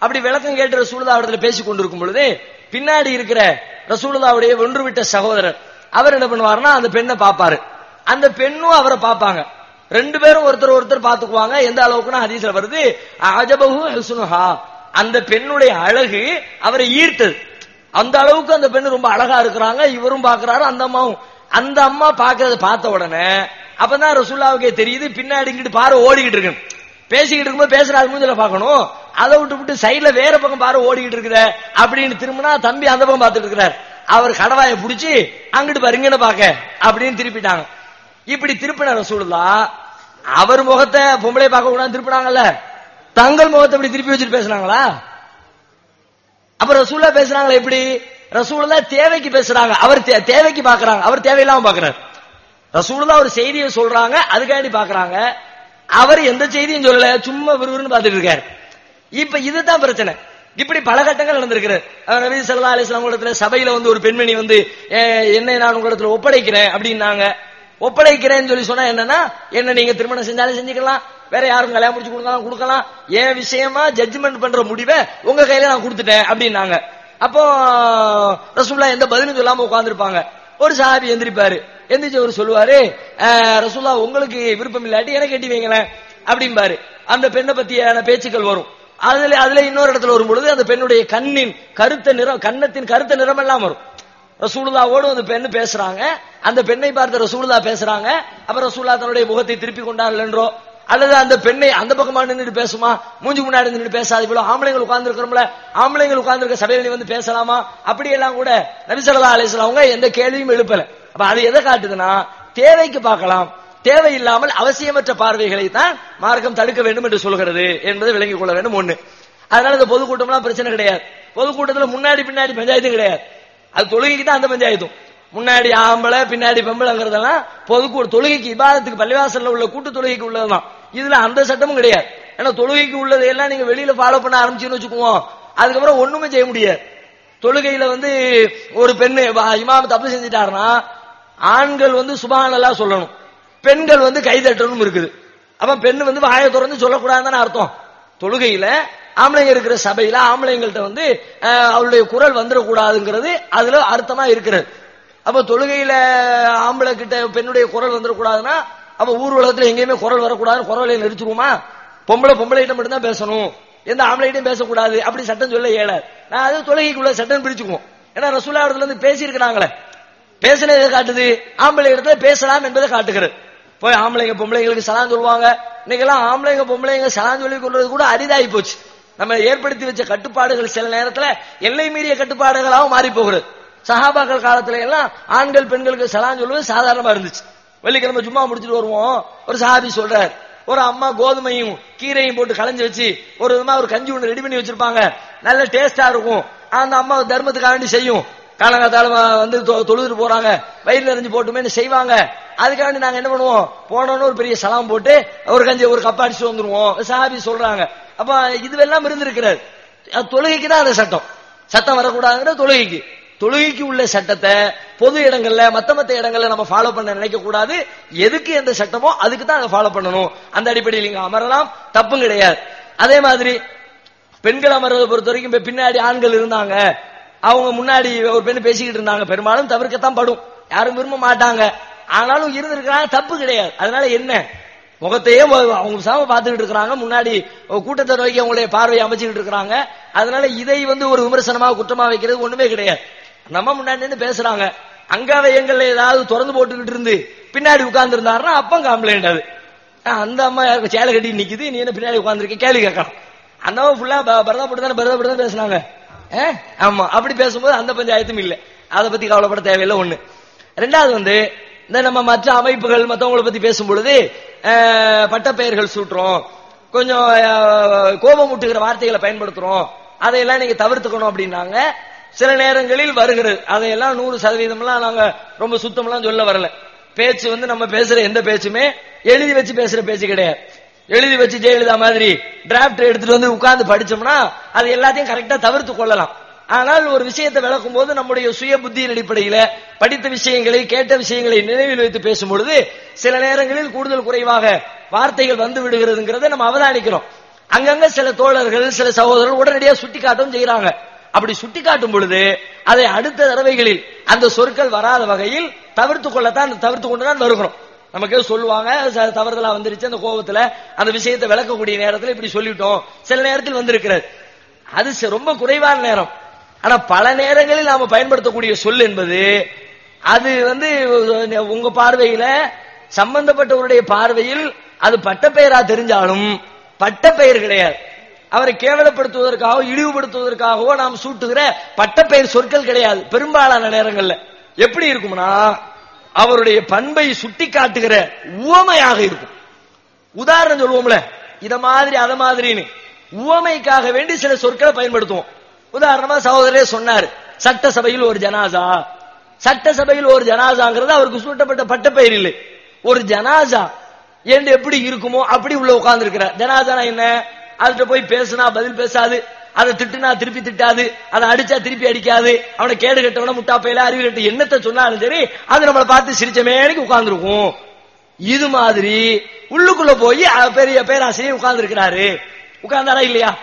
அப்படி விளக்கம் கேட்டு ரசூலுல்லாஹ் இடத்துல பேசி கொண்டிருக்கும் பொழுது பின்னாடி இருக்கிற ரசூலுல்லாஹ்வுடைய ஒன்று விட்ட சகோதரர் அவர் என்ன பண்ணுவாருன்னா, அந்த பெண்ணை பாப்பாரு, அந்த பெண்ணும் அவரை பாப்பாங்க. ரெண்டு பேரும் ஒருத்தர் ஒருத்தர் பாத்துக்குவாங்க. எந்த அளவுக்குன்னா ஹதீஸ்ல வருது, அஜபஹு ஹுஸ்னுஹா, அந்த பெண்ணுடைய அழகு அவரை ஈர்த்தது. அந்த அளவுக்கு அந்த பெண்ணு ரொம்ப அழகா இருக்கிறாங்க. இவரும் பாக்குறாரு, அந்த அம்மாவும். அந்த அம்மா பாக்குறத பார்த்த உடனே அப்பதான் ரசூலுல்லாஹ்வுக்கே தெரியுது, பின்னாடி இங்கிட்டு பாரு ஓடிக்கிட்டு இருக்கு. பேசிக்கிட்டு இருக்கும்போது பேசுறாரு மூஞ்சில பாக்கணும், அதை விட்டு சைட்ல வேற பக்கம் பாரு ஓடிக்கிட்டு இருக்குற அப்படின்னு திரும்பினா தம்பி அந்த பக்கம் பார்த்துட்டு இருக்கிறார். அவர் கடவாயை பிடிச்சி அங்கிட்டு பாருங்கன்னு பாக்க அப்படின்னு திருப்பிட்டாங்க. இப்படி திருப்பின ரசூலுல்லாஹ் அவர் முகத்தை பொம்பளை பார்க்க கூடாது திருப்பினாங்கல்ல, தங்கள் முகத்தை இப்படி திருப்பி வச்சுட்டு பேசுனாங்களா? அப்ப ரசூலுல்லாஹ் பேசுறாங்களா? எப்படி ரசூலுல்லாஹ் தேவைக்கு பேசுறாங்க, அவர் தேவைக்கு பாக்குறாங்க, அவர் தேவையில்லாம பாக்குறாரு. ரசூலுல்லாஹ் ஒரு செய்தியை சொல்றாங்க, அதுக்காண்டி பாக்குறாங்க. அவர் எந்த செய்தியும் சொல்லல, சும்மா விறுவிறுன்னு பார்த்துட்டு இருக்காரு. இப்ப இதுதான் பிரச்சனை. இப்படி பல கட்டங்கள் நடந்திருக்கிறது. நபி ஸல்லல்லாஹு அலைஹி வஸல்லம் இடத்துல சபையில வந்து ஒரு பெண்மணி வந்து என்னை நான் உங்களிடத்துல ஒப்படைக்கிறேன் அப்படின்னாங்க. ஒப்படைக்கிறேன்னு சொல்லி சொன்னா என்னன்னா, என்ன நீங்க திருமணம் செஞ்சாலும் செஞ்சுக்கலாம், வேற யாரும் கல்யாணம் முடிச்சு கொடுக்கலாம், என் விஷயமா ஜட்ஜ்மெண்ட் பண்ற முடிவை உங்க கையில நான் கொடுத்துட்டேன் அப்படின்னாங்க. அப்போ ரசூலுல்லாஹ் எந்த பதிலும் சொல்லாம உட்கார்ந்துருப்பாங்க. ஒரு சஹாபி எந்திரிப்பாரு, எந்திரிச்சு அவர் சொல்லுவாரு, ரசூலுல்லாஹ் உங்களுக்கு விருப்பம் இல்லாட்டி எனக்கு கட்டி வைங்களேன் அப்படிம்பாரு. அந்த பெண்ணை பத்தியான பேச்சுக்கள் வரும். அதுல இன்னொரு இடத்துல வரும் பொழுது அந்த பெண்ணுடைய கண்ணின் கருத்த நிறம், கன்னத்தின் கருத்த நிறம் எல்லாம் வரும். ரசூலுல்லாஹ்வோடு அந்த பெண்ணு பேசுறாங்க, அந்த பெண்ணை பார்த்து ரசூலுல்லாஹ் பேசுறாங்க. அப்ப ரசூலுல்லாஹ் தன்னுடைய முகத்தை திருப்பி கொண்டார்கள் என்றோ, அல்லது அந்த பெண்ணை அந்த பக்கமா நின்று பேசுமா, மூஞ்சி முன்னாடி நின்று பேசாது, இவ்வளவு ஆம்பளைங்கள் உட்கார்ந்து இருக்கிறோம்ல, ஆம்பளைங்கள் உட்கார்ந்து இருக்க சபையில நீ வந்து பேசலாமா, அப்படியெல்லாம் கூட நபி ஸல்லல்லாஹு அலைஹி வஸல்லம் அவங்க எந்த கேள்வியும் எழுப்பல. அப்ப அது எதை காட்டுதுன்னா, தேவைக்கு பார்க்கலாம், தேவையில்லாமல் அவசியமற்ற பார்வைகளை தான் மார்க்கம் தடுக்க வேண்டும் என்று சொல்கிறது என்பதை விளங்கிக் கொள்ள வேண்டும். ஒண்ணு, அதனால இந்த பொதுக்கூட்டம்லாம் பிரச்சனை கிடையாது. பொதுக்கூட்டத்துல முன்னாடி பின்னாடி பஞ்சாயத்தும் கிடையாது. அது தொழுகைக்கு தான் அந்த பஞ்சாயத்தும். முன்னாடி ஆம்பளை பின்னாடி பெம்பளைங்கிறதெல்லாம் தொழுகைக்கு இபாதத்துக்கு பள்ளிவாசல்ல உள்ள கூட்டு தொழுகைக்கு உள்ளதுதான். இதுல அந்த சட்டமும் கிடையாது. ஏன்னா தொழுகைக்கு உள்ளதை எல்லாம் நீங்க வெளியில ஃபாலோ பண்ண ஆரம்பிச்சுன்னு வச்சுக்குவோம், அதுக்கப்புறம் ஒண்ணுமே செய்ய முடியாது. தொழுகையில ஒரு பெண்ணு இமாம் தப்பு செஞ்சுட்டாருன்னா ஆண்கள் சுப்ஹானல்லாஹ் சொல்லணும், பெண்கள் கை தட்டணும் இருக்குது. அப்ப பெண்ணு வாயை திறந்து சொல்லக்கூடாதுன்னு அர்த்தம். தொழுகையில ஆம்பளைங்க இருக்கிற சபையில ஆம்பளைங்கள்ட்ட அவளுடைய குரல் வந்துடக்கூடாதுங்கிறது அதுல அர்த்தமா இருக்கிறது. அப்ப தொழுகையில ஆம்பளை கிட்ட பெண்ணுடைய குரல் வந்துடக்கூடாதுன்னா அப்ப ஊர் உலகத்துல எங்கேயுமே குரல் வரக்கூடாது, குரலை நிறுத்துருமா? பொம்பளைகிட்ட மட்டும்தான் பேசணும், எந்த ஆம்பளைகிட்டையும் பேசக்கூடாது அப்படி சட்டம் சொல்ல இயலாது. நான் அது தொழுகைக்குள்ள சட்டம் பிரிச்சுக்குவோம். ஏன்னா ரசூலுல்லாஹ் இடத்துல பேசி இருக்கிறாங்களே, பேசினதை காட்டுது, ஆம்பளை இடத்துல பேசலாம் என்பதை காட்டுகிறது. போய் ஆம்பளைங்க பொம்பளைங்களுக்கு சலாம் சொல்லுவாங்க. இன்னைக்கெல்லாம் ஆம்பளைங்க பொம்பளைங்க சலாம் சொல்லி கொள்வது கூட அரிதாகி போச்சு. நம்ம ஏற்படுத்தி வச்ச கட்டுப்பாடுகள் சில நேரத்துல எல்லை மீறிய கட்டுப்பாடுகளாகவும் மாறி போகிறது. சஹாபாக்கள் காலத்துல எல்லாம் ஆண்கள் பெண்களுக்கு சலாம் சொல்லுவது சாதாரணமா இருந்துச்சு. வெள்ளிக்கிழமை ஜும்மா முடிச்சுட்டு வருவோம், ஒரு சஹாபி சொல்றாரு, ஒரு அம்மா கோதுமையும் கீரையும் போட்டு களைஞ்சு வச்சு ஒரு விதமா ஒரு கஞ்சி ஒன்று ரெடி பண்ணி வச்சிருப்பாங்க, நல்ல டேஸ்டா இருக்கும். அந்த அம்மா தர்மத்துக்காக வேண்டி செய்யும். காலங்காத்தால தொழுதுட்டு போறாங்க, வயிறு நிறைஞ்சு போட்டுமே செய்வாங்க. அதுக்காண்டி நாங்க என்ன பண்ணுவோம், போனோன்னு ஒரு பெரிய சலாம் போட்டு ஒரு கஞ்சி ஒரு கப் அடிச்சு வந்துருவோம். சஹாபி சொல்றாங்க. அப்ப இதுவெல்லாம் இருந்திருக்கிறது. தொழுகைக்கு தான் அந்த சட்டம் வரக்கூடாதுங்கிற தொழுகைக்கு உள்ள சட்டத்தை பொது இடங்கள்ல மத்த இடங்கள்ல நம்ம ஃபாலோ பண்ண நினைக்க கூடாது. எதுக்கு எந்த சட்டமோ அதுக்கு தான் அதை ஃபாலோ பண்ணணும். அந்த அடிப்படையில் இங்க அமரலாம், தப்பும் கிடையாது. அதே மாதிரி பெண்கள் அமர்வதை பொறுத்த வரைக்கும் பின்னாடி ஆண்கள் இருந்தாங்க, அவங்க முன்னாடி ஒரு பெண் பேசிக்கிட்டு இருந்தாங்க, பெரும்பாலும் தவிர்க்கத்தான் படும், யாரும் விரும்ப மாட்டாங்க. ஆனாலும் இருந்திருக்கிறாங்க, தப்பு கிடையாது. அதனால என்ன, முகத்தையே அவங்க சாம பார்த்துக்கிட்டு இருக்கிறாங்க, முன்னாடி கூட்டத்தை நோக்கி அவங்களுடைய பார்வையை அமைச்சுக்கிட்டு இருக்கிறாங்க. அதனால இதை ஒரு விமர்சனமாக குற்றமா வைக்கிறது ஒண்ணுமே கிடையாது. நம்ம முன்னாடி பேசுறாங்க, அங்காவை எங்கள்ல ஏதாவது திறந்து போட்டுக்கிட்டு இருந்து பின்னாடி உட்கார்ந்து இருந்தாருன்னா அப்ப கம்ப்ளைண்ட். அது அந்த அம்மா யாருக்கு சேலை கட்டி நிக்குது, நீ என்ன பின்னாடி உட்கார்ந்துருக்க கேள்வி கேட்கலாம். அந்த அம்மா ஃபுல்லா பரதாப்பட்டு தான் பேசினாங்க. ஆமா, அப்படி பேசும்போது அந்த பஞ்சாயத்தும் இல்லை, அதை பத்தி கவலைப்பட தேவையில்லை. ஒண்ணு. ரெண்டாவது இந்த நம்ம மற்ற அமைப்புகள் மற்றவங்களை பத்தி பேசும் பொழுது பட்ட பெயர்கள் சூட்டுறோம், கொஞ்சம் கோபமூட்டுகிற வார்த்தைகளை பயன்படுத்துறோம், அதையெல்லாம் நீங்க தவிர்த்துக்கணும் அப்படின்னாங்க. சில நேரங்களில் வருகிறது, அதையெல்லாம் 100% நாங்க ரொம்ப சுத்தம்லாம் சொல்ல வரல. பேச்சு நம்ம பேசுற எந்த பேச்சுமே எழுதி வச்சு பேசுற பேச்சு கிடையாது. எழுதி வச்சு ஜெயலலிதா மாதிரி டிராப்ட் எடுத்துட்டு உட்கார்ந்து படிச்சோம்னா அது எல்லாத்தையும் கரெக்டா தவிர்த்து கொள்ளலாம். ஆனால் ஒரு விஷயத்தை விளக்கும் போது நம்முடைய சுய புத்தியின் அடிப்படையில படித்த விஷயங்களை கேட்ட விஷயங்களை நினைவில் வைத்து பேசும் பொழுது சில நேரங்களில் கூடுதல் குறைவாக வார்த்தைகள் வந்து விடுகிறதுங்கிறத நம்ம அவதானிக்கிறோம். அங்கங்க சில தோழர்கள் சில சகோதரர்கள் உடனடியாக சுட்டிக்காட்டும் செய்யறாங்க. அப்படி சுட்டிக்காட்டும் பொழுது அதை அடுத்த தடவைகளில் அந்த சொற்கள் வராத வகையில் தவிர்த்து கொண்டுதான் வருகிறோம். நமக்கு சொல்லுவாங்க, தவறுதலா வந்துருச்சு, அந்த கோபத்துல அந்த விஷயத்தை விளக்கக்கூடிய நேரத்தில் இப்படி சொல்லிட்டோம், சில நேரத்தில் வந்திருக்கிறது. அது ரொம்ப குறைவான நேரம். ஆனா பல நேரங்களில் நாம பயன்படுத்தக்கூடிய சொல் என்பது அது உங்க பார்வையில சம்பந்தப்பட்டவருடைய பார்வையில் அது பட்ட பெயரா தெரிஞ்சாலும் பட்ட பெயர் கிடையாது. அவரை கேவலப்படுத்துவதற்காகவோ இழிவுபடுத்துவதற்காகவோ நாம் சூட்டுகிற பட்ட பெயர் சொற்கள் கிடையாது. பெரும்பாலான நேரங்கள்ல எப்படி இருக்கும்னா அவருடைய பண்பை சுட்டி காட்டுகிற உவமையாக இருக்கும். உதாரணம் சொல்லுவோம்ல, இத மாதிரி அத மாதிரின்னு உவமைக்காக வேண்டி சில சொற்களை பயன்படுத்துவோம். உதாரணமா சகோதரரே சொன்னார், சட்டசபையில் ஒரு ஜனாசா. சட்டசபையில் ஒரு ஜனாசாங்கிறது அவருக்கு சூட்டப்பட்ட பட்ட பெயர் இல்லை. ஒரு ஜனாசா என்று எப்படி இருக்குமோ அப்படி உள்ள உட்கார்ந்து இருக்கிறார். ஜனாசானா என்ன, அதுகிட்ட போய் பேசுனா பதில் பேசாது, அதை திட்டுனா திருப்பி திட்டாது, அதை அடிச்சா திருப்பி அடிக்காது, அவனை கேடு கட்டவன முட்டாப்பையில அறிவு கட்டு என்னத்தை சொன்னாலும் சரி அது நம்மளை பார்த்து சிரிச்ச மேனிக்கு உட்கார்ந்துருக்கும். இது மாதிரி உள்ளுக்குள்ள போய் பெரிய பேராசிரியர் உட்கார்ந்து இருக்கிறாரு. உட்கார்ந்தாரா இல்லையா?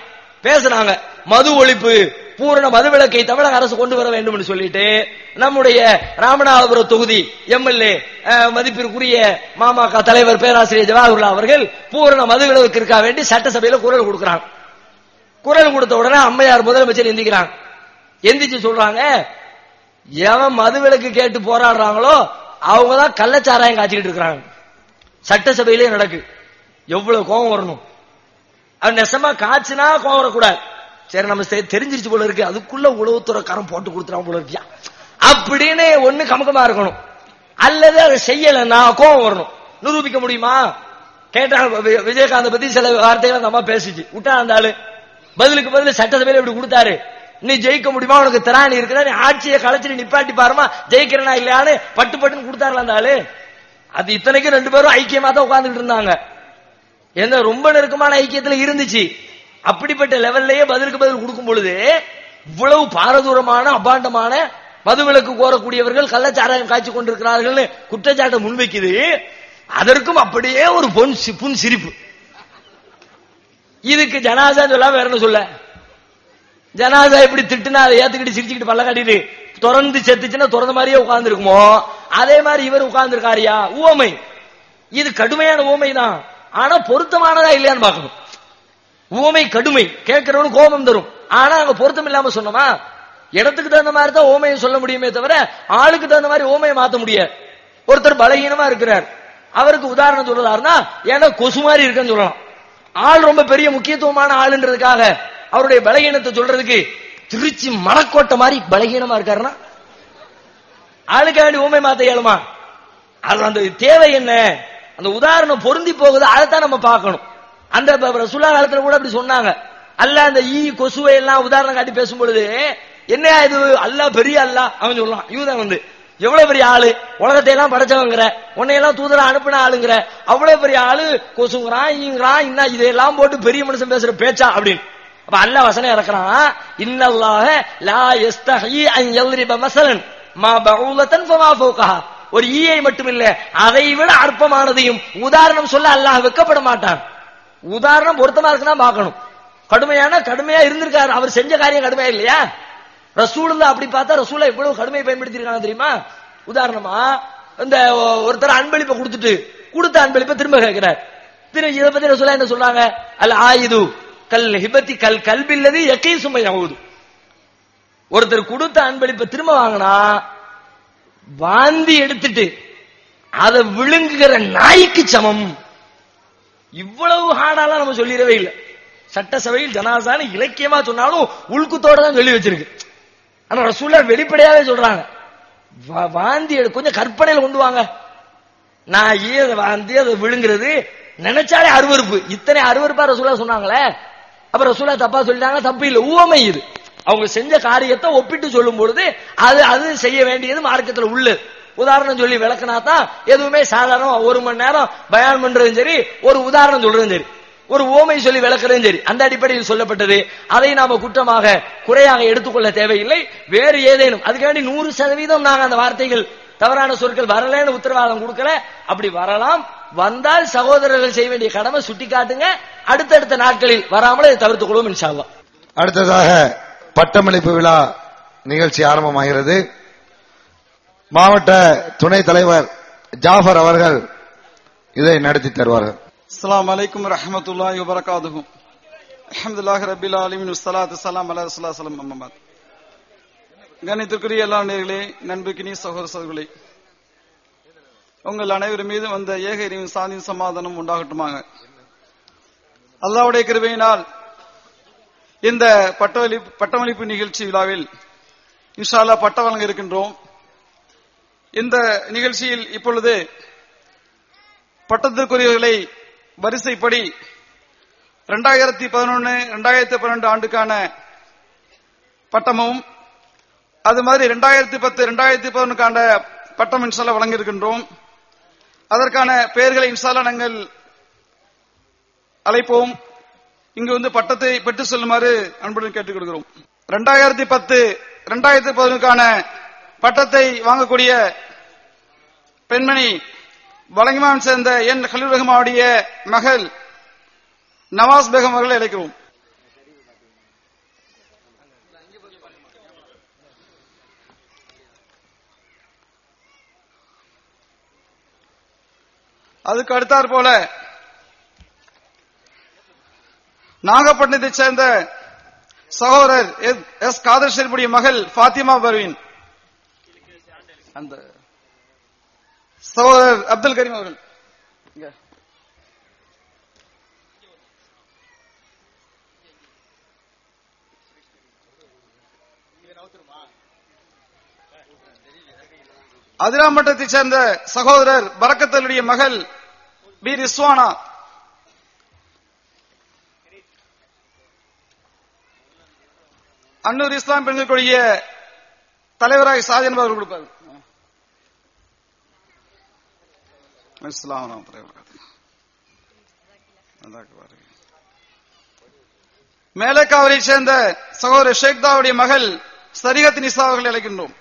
பேசுறாங்க, மது ஒழிப்பு பூரண மதுவிலக்கை தமிழக அரசு கொண்டு வர வேண்டும் என்று சொல்லிட்டு நம்முடைய ராமநாதபுரம் தொகுதி எம்எல்ஏ மதிப்பிற்குரிய மாமக தலைவர் பேராசிரியர் ஜவாஹர்லால் அவர்கள் பூரண மதுவிலக்கிற்காக வேண்டி சட்டசபையில குரல் கொடுக்கிறாங்க. குரல் கொடுத்த உடனே அம்மையார் முதலமைச்சர் எந்திக்கிறாங்க. எந்திச்சு சொல்றாங்க, எவன் மதுவிலக்கு கேட்டு போராடுறாங்களோ அவங்கதான் கள்ளச்சாராயம் காய்ச்சிக்கிட்டு இருக்கிறாங்க. சட்டசபையிலே நடக்கு. எவ்வளவு கோபம் வரணும். அவன் நெசமா காய்ச்சினா கோபம் வரக்கூடாது. சரி நம்ம தெரிஞ்சிருச்சு போல இருக்கு, அதுக்குள்ள உளவுத்துறைக்காரன் போட்டு கொடுத்துறான் போல இருக்கியா அப்படின்னு ஒண்ணு கமக்கமா இருக்கணும். அல்லது அதை செய்யலன்னா கோபம் வரணும். நிரூபிக்க முடியுமா? கேட்டா விஜயகாந்த் பத்தி சில வார்த்தைகள் அந்த அம்மா பேசிச்சு, விட்டா அந்த ஆளு பதிலுக்கு பதில் சட்டசபையில இப்படி கொடுத்தாரு. நீ ஜெயிக்க முடியுமா, உனக்கு திராணி இருக்குதா, நீ ஆட்சியை கலைச்சிட்டு நிப்பாட்டி பாருமா ஜெயிக்கிறனா இல்லையான்னு பட்டு பட்டுன்னு கொடுத்தாருல அந்த ஆளு. அது இத்தனைக்கும் ரெண்டு பேரும் ஐக்கியமா தான் உட்கார்ந்துட்டு இருந்தாங்க. எந்த ரொம்ப நெருக்கமான ஐக்கியத்துல இருந்துச்சு. அப்படிப்பட்ட லெவல்லையே பதிலுக்கு பதில் கொடுக்கும் பொழுது இவ்வளவு பாரதூரமான அபாண்டமான மதுவிலக்கு கோரக்கூடியவர்கள் கள்ளச்சாராயம் காய்ச்சி கொண்டிருக்கிறார்கள் குற்றச்சாட்டை முன்வைக்குது. அதற்கும் அப்படியே ஒரு புன் சிரிப்பு. இதுக்கு ஜனாசா சொல்லாம வேற என்ன சொல்ல? ஜனாசா இப்படி திட்டுனா அதை ஏத்துக்கிட்டு சிரிச்சுக்கிட்டு பல்ல காட்டிட்டு திறந்து செத்துச்சுன்னா திறந்த மாதிரியே உட்கார்ந்து இருக்குமோ, அதே மாதிரி இவர் உட்கார்ந்து இருக்காரியா? ஊமை. இது கடுமையான ஊமை தான். ஆனா பொருத்தமானதா இல்லையான்னு பார்க்கணும். ஊமை கடுமை, கேட்கிறவனு கோபம் தரும். ஆனா அங்க பொருத்தம் இல்லாம சொன்னோமா, இடத்துக்கு தகுந்த மாதிரி தான் ஓமையை சொல்ல முடியுமே தவிர ஆளுக்கு தகுந்த மாதிரி ஓமையை மாத்த முடியாது. ஒருத்தர் பலகீனமா இருக்கிறார், அவருக்கு உதாரணம் சொல்றதாருன்னா ஏன்னா கொசு மாதிரி இருக்குன்னு சொல்லலாம். ஆள் ரொம்ப பெரிய முக்கியத்துவமான ஆளுன்றதுக்காக அவருடைய பலகீனத்தை சொல்றதுக்கு திருச்சி மலக்கோட்டை மாதிரி பலகீனமா இருக்காருன்னா ஆளுக்காண்டி ஊமை மாத்த இயலுமா? அது அந்த தேவை என்ன, அந்த உதாரணம் பொருந்தி போகுது, அதைத்தான் நம்ம பார்க்கணும். அந்த ரசூலுல்லாஹ் காலத்துல கூட அப்படி சொன்னாங்க. அல்லாஹ் அந்த கொசுவை எல்லாம் உதாரணம் காட்டி பேசும் பொழுது என்ன இது அல்லாஹ் பெரிய அல்லாஹ் அவன் சொல்லலாம். யூதன் வந்து எவ்வளவு பெரிய ஆளு, உலகத்தை எல்லாம் படைச்சவங்கிற, உன்னையெல்லாம் தூதரா அனுப்பின ஆளுங்கிற, அவ்வளவு பெரிய ஆளு கொசுங்கிறான் ஈங்கிறான், இன்னும் இதெல்லாம் போட்டு பெரிய மனுஷன் பேசுற பேச்சா அப்படின்னு. அப்ப அல்லாஹ் வசனம் இறக்குறான், இன்னல்லாஹ லா யஸ்தஹி அன் யல்ரிப மஸலன் மா பஊலத்தன் ஃபமா ஃபௌகஹா. ஒரு ஈயை மட்டும் இல்ல, அதை விட அற்பமானதையும் உதாரணம் சொல்ல அல்லாஹ் வெட்கப்பட மாட்டான். உதாரணம் பொருத்தமா இருக்குன்னா பார்க்கணும். கடுமையா இருந்திருக்காரு, அவர் செஞ்ச காரியம் கடுமையா இல்லையா? ரசூலுல்லாஹ் அப்படி பார்த்தா ரசூலுல்லாஹ் எவ்வளவு கடுமையை பயன்படுத்தி இருக்காங்க தெரியுமா? உதாரணமா இந்த ஒருத்தர் அன்பளிப்பை கொடுத்த அன்பளிப்பை திரும்ப கேட்கிறார். இதை பத்தி ரசூலுல்லாஹ் என்ன சொல்றாங்க? அல் ஆயிது கல் ஹிபத்தி கல் கல்பில்லதி யகீ சும்மா யவுது. ஒருத்தர் கொடுத்த அன்பளிப்பை திரும்ப வாங்கினா வாந்தி எடுத்துட்டு அதை விழுங்குகிற நாய்க்கு சமம். இவ்வளவு ஹார்டாலாம் நம்ம சொல்லிடவே இல்லை. சட்டசபையில் ஜனாசான்னு இலக்கியமா சொன்னாலும் உள்குத்தோட தான் சொல்லி வச்சிருக்கு. ஆனா ரசூலுல்லாஹ் வெளிப்படையாவே சொல்றாங்க, வாந்தி கொஞ்சம் கற்பனையில கொண்டு வாங்க. நான் வாந்தி அதை விழுங்குறது நினைச்சாலே அருவருப்பு. இத்தனை அருவருப்பா ரசூலுல்லாஹ் சொன்னாங்களே, அப்ப ரசூலுல்லாஹ் தப்பா சொல்லிட்டாங்க? தப்பு இல்லை, ஊமை. இது அவங்க செஞ்ச காரியத்தை ஒப்பிட்டு சொல்லும் பொழுது அது செய்ய வேண்டியது மார்க்கத்தில் உள்ளது. உதாரணம் சொல்லி விளக்கினா தான் எதுவுமே சாதாரண ஒரு மணி நேரம் பயான் பண்றதும் சரி, ஒரு உதாரணம் சொல்றதும் சரி, ஒரு ஓமை சொல்லி விளக்குறதும் சரி, அந்த அடிப்படையில் சொல்லப்பட்டது. அதை நாம குற்றமாக குறையாக எடுத்துக்கொள்ள தேவையில்லை. வேறு ஏதேனும் அதுக்காண்டி 100% நாங்க அந்த வார்த்தைகள் தவறான சொற்கள் வரலன்னு உத்தரவாதம் கொடுக்கல. அப்படி வரலாம், வந்தால் சகோதரர்கள் செய்ய வேண்டிய கடமை சுட்டி காட்டுங்க. அடுத்தடுத்த நாட்களில் வராமல் இதை தவிர்த்துக் கொள்வோம் இன்ஷா அல்லாஹ். அடுத்ததாக பட்டமளிப்பு விழா நிகழ்ச்சி ஆரம்பமாகிறது. மாவட்ட துணைத் தலைவர் ஜாஃபர் அவர்கள் இதை நடத்தி தருவார்கள். அஸ்ஸலாமு அலைக்கும் வரஹ்மத்துல்லாஹி வபரகாத்துஹு. அல்ஹம்துலில்லாஹி ரப்பில் ஆலமீன் வஸ்ஸலாத்து வஸ்ஸலாமு அலா ரசூலில்லாஹி ஸல்லல்லாஹு அலைஹி வஸல்லம். கண்ணியத்திற்குரிய எல்லா நேயர்களே, நண்புக்கினி சகோதரர்களே, உங்கள் அனைவரும் மீது வந்த ஏக இறைவனின் சாந்தியும் சமாதானம் உண்டாகட்டுமாக. அல்லாஹ்வுடைய கிருபையினால் இந்த பட்டமளிப்பு நிகழ்ச்சி விழாவில் இன்ஷா அல்லாஹ் பட்ட வழங்க இருக்கின்றோம். இந்த நிகழ்ச்சியில் இப்பொழுது பட்டத்திற்குரியவர்களை வரிசைப்படி 2011-2012 ஆண்டுக்கான பட்டமும், அது மாதிரி 2010-2011 பட்டம் இன்ஷால்லா வழங்க இருக்கின்றோம். அதற்கான பெயர்களை இன்ஷால்லா நாங்கள் அழைப்போம். இங்கு வந்து பட்டத்தை பெற்று செல்லுமாறு அன்புடன் கேட்டுக் கொள்கிறோம். 2010-2011 பட்டத்தை வாங்கக்கூடிய பெண்மணி வலங்கிமான் சேர்ந்த என் கலீல் ரஹ்மானுடைய மகள் நவாஸ் பேகம் அவர்களை அழைக்கிறோம். அதுக்கு அடுத்தாற் போல நாகப்பட்டினத்தை சேர்ந்த சகோதரர் எஸ் காதர் ஷெரீஃபுடைய மகள் ஃபாத்திமா பர்வீன், அந்த சகோதரர் அப்துல் கரீம் அவர்கள், அதிராம்பட்டத்தை சேர்ந்த சகோதரர் பரக்கத்தலுடைய மகள் பி ரிஸ்வானா, அன்னூர் இஸ்லாம் பெண்களுடைய தலைவராக சாஜன் அவர்கள் கொடுப்பார். மேலக்காவரை சேர்ந்த சகோதரர் ஷேக்தாவுடைய மகள் சரிகத் நிசா அவர்களை அழைக்கின்றோம்.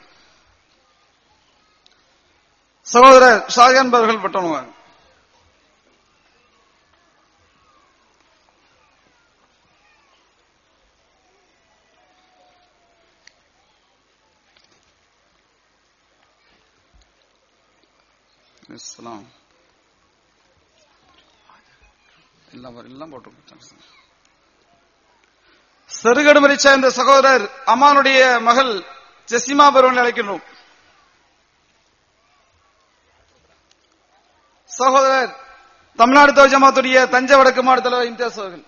சகோதரர் ஷாஜான் அவர்கள் பட்டவங்க. எல்லாம் போட்டு செருகடுமரை சேர்ந்த சகோதரர் அம்மானுடைய மகள் ஜெசிமா பருவனை அழைக்கின்றோம். சகோதரர் தமிழ்நாடு தௌஹீத் ஜமாத்துடைய தஞ்சை வடக்கு மாவட்ட தலைவர் இம்தியாஸ் அவர்கள்.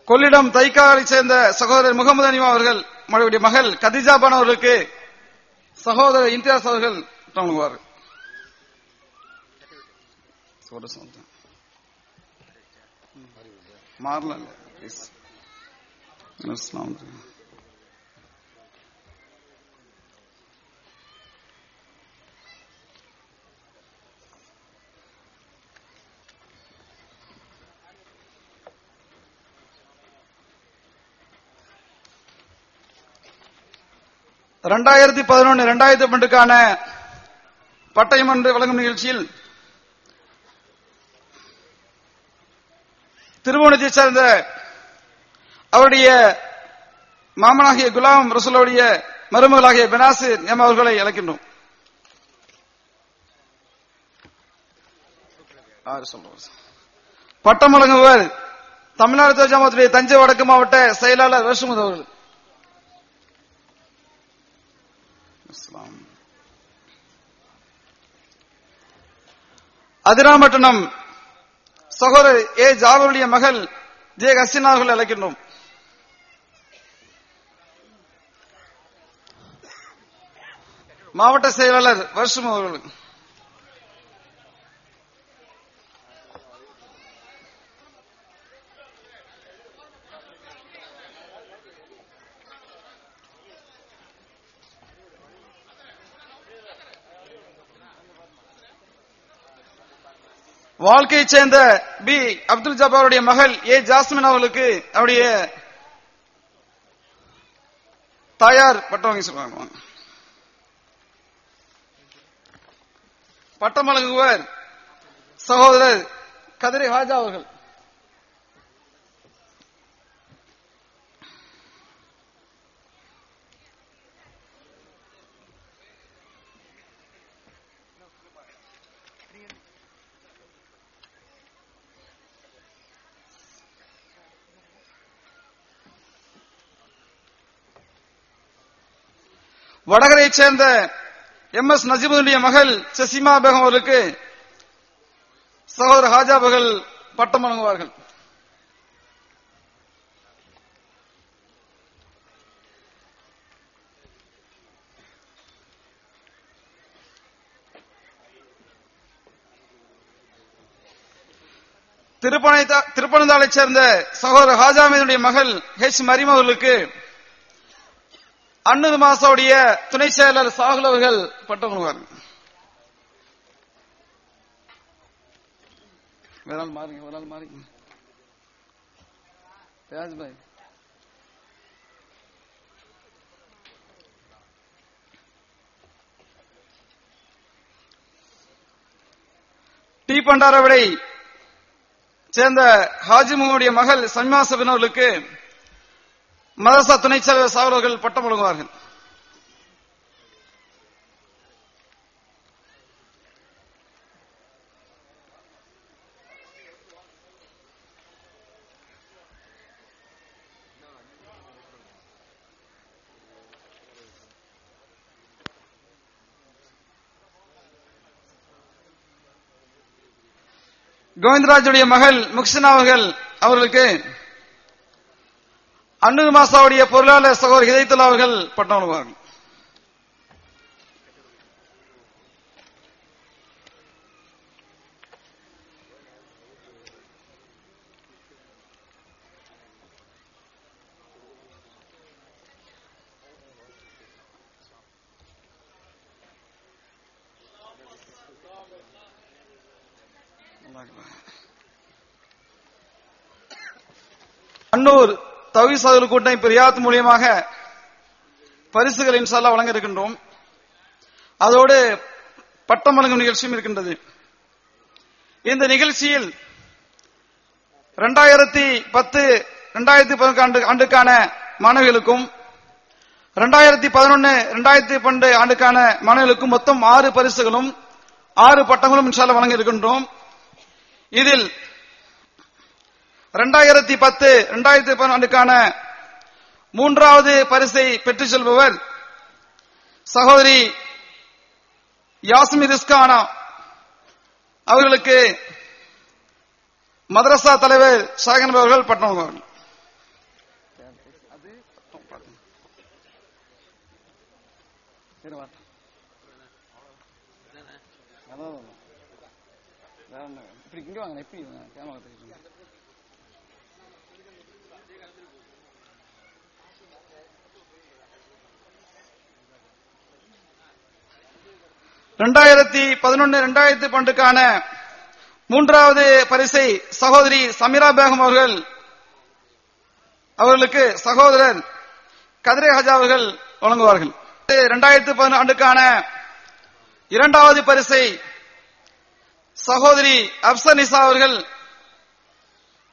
கொள்ளிடம் தைக்காவை சேர்ந்த சகோதரர் முகமது அனிமா அவர்கள் மகள் கதிஜா பான் அவர்களுக்கு சகோதரர் இம்தியாஸ் அவர்கள் வழங்குவார். மாறல. $2011 2012 பட்டயம் என்று வழங்கும் நிகழ்ச்சியில் திருவோணத்தை சேர்ந்த அவருடைய மாமனாகிய குலாம் ரசூலுடைய மருமகளாகிய பெனாசிர் எம் அவர்களை அழைக்கின்றோம். பட்டம் வழங்குவர் தமிழ்நாடு தௌஹீத் ஜமாத்துடைய தஞ்சை வடக்கு மாவட்ட செயலாளர் ரஷீத் அவர்கள். அதிராம்பட்டினம் சகோதரர் ஏ ஜாவருடைய மகள் ஜே ஹசீனா அவர்கள் அழைக்கின்றோம். மாவட்ட செயலாளர் வருஷம் அவர்கள். வாழ்க்கையை சேர்ந்த பி அப்துல் ஜப்பாருடைய மகள் ஏ ஜாஸ்மின் அவர்களுக்கு அவருடைய தாயார் பட்டம் வாங்கி சொல்றாங்க. பட்டம் வழங்குவர் சகோதரர் கதிரை ஹாஜா அவர்கள். வடகரையை சேர்ந்த எம் எஸ் நஜீபுடைய மகள் செசிமா பேகம் அவர்களுக்கு சகோதரர் ஹாஜா அவர்கள் பட்டம் வழங்குவார்கள். திருப்பனந்தாளை சேர்ந்த சகோதரர் ஹாஜாமீதுடைய மகள் ஹெச் மரியம் அவர்களுக்கு அன்னது மாசாவுடைய துணை செயலர் சாகுல் அவர்கள் பட்டம் வழங்குவார்கள். டி பண்டாரவிடை சேர்ந்த ஹாஜி முகமுடைய மகள் சமிமா சபின் அவர்களுக்கு மதரசா துணை செயலர் சாகுல் அவர்கள் பட்டம் வழங்குவார்கள். கோவிந்தராஜுடைய மகள் முக்சினா அவர்களுக்கு அன்னூர் மாசாவுடைய பொருளாளர் சகோதரர் ஹிதைத்துல்லா அவர்கள் பட்டம் வழங்குவார்கள். அன்னூர் தௌஹீத் சகோதரர் கூட்டமைப்பு ரியாத் மூலியமாக பரிசுகள் இன்ஷா அல்லாஹ் வழங்க இருக்கின்றோம். அதோடு பட்டம் வழங்கும் நிகழ்ச்சியும் இருக்கின்றது. இந்த நிகழ்ச்சியில் 2010-2011 ஆண்டுக்கான மாணவிகளுக்கும் 2011-2012 ஆண்டுக்கான மாணவிகளுக்கும் மொத்தம் 6 பரிசுகளும் 6 பட்டங்களும் இன்ஷா அல்லாஹ் வழங்க இருக்கின்றோம். இதில் 2010-2011 ஆண்டுக்கான 3வது பரிசை பெற்றுச் செல்பவர் சகோதரி யாஸ்மி ரிஸ்கானா அவர்களுக்கு மதரசா தலைவர் ஷாகன் அவர்கள் பட்டம் வழங்குவார்கள். இங்க வாங்க, எப்படி கேமரா தெரியும். ரெண்டாயிரத்தி 2011-2012க்கான 3வது பரிசை சகோதரி சமீரா பேகம் அவர்களுக்கு சகோதரர் கதிரே ஹஜா அவர்கள் வழங்குவார்கள். 2011 ஆண்டுக்கான 2வது பரிசை சகோதரி அப்சர் நிசா அவர்கள்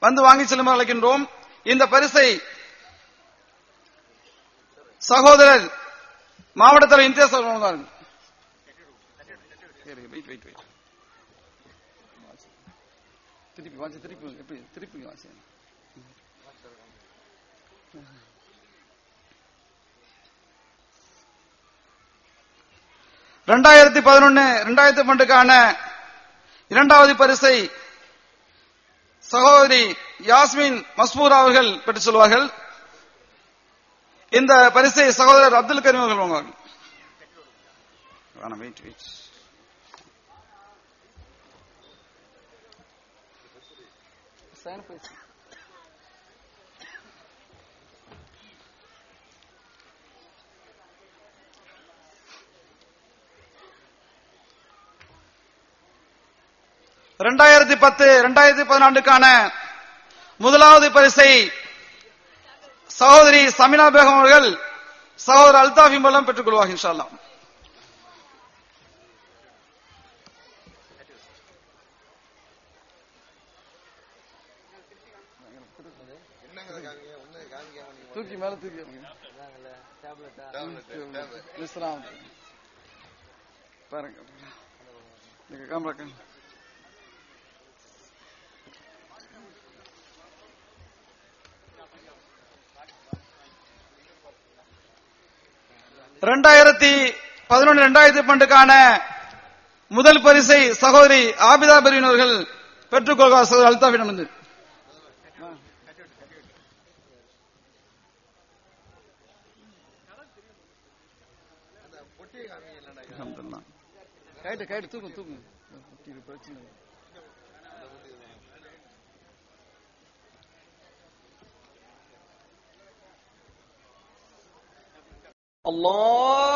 வந்து வாங்கி செல்லுமாறு அழைக்கின்றோம். இந்த பரிசை சகோதரர் மாவட்ட தலைவர் இம்தியாஸ் அவர்கள் வழங்குவார்கள். திருப்பி வாசி, திருப்பி வாசி. 2011-2012க்கான 2வது பரிசை சகோதரி யாஸ்மின் மஸ்பூரா அவர்கள் பெற்றுச் செல்வார்கள். இந்த பரிசை சகோதரர் அப்துல் கரீம் அவர்கள் வழங்குவார்கள். ரெண்டாயிரத்தி 2010-2014க்கான 1வது பரிசை சகோதரி சமினா பேகம் அவர்கள் சகோதரர் அல்தாஃபி மூலம் பெற்றுக் கொள்வார்கள் இன்ஷா அல்லாஹ். தூக்கி மேல தூக்கி பாருங்க கேமரா. ரெண்டாயிரத்தி 2011-2012க்கான முதல் பரிசை சகோதரி ஆபிதா பர்வீன் அவர்கள் பெற்றுக் கொள்வார். சகோதரி அல்தாஃபிடம் இருந்து கைட்டு தூக்கும் பிரச்சனை. அல்லாஹ்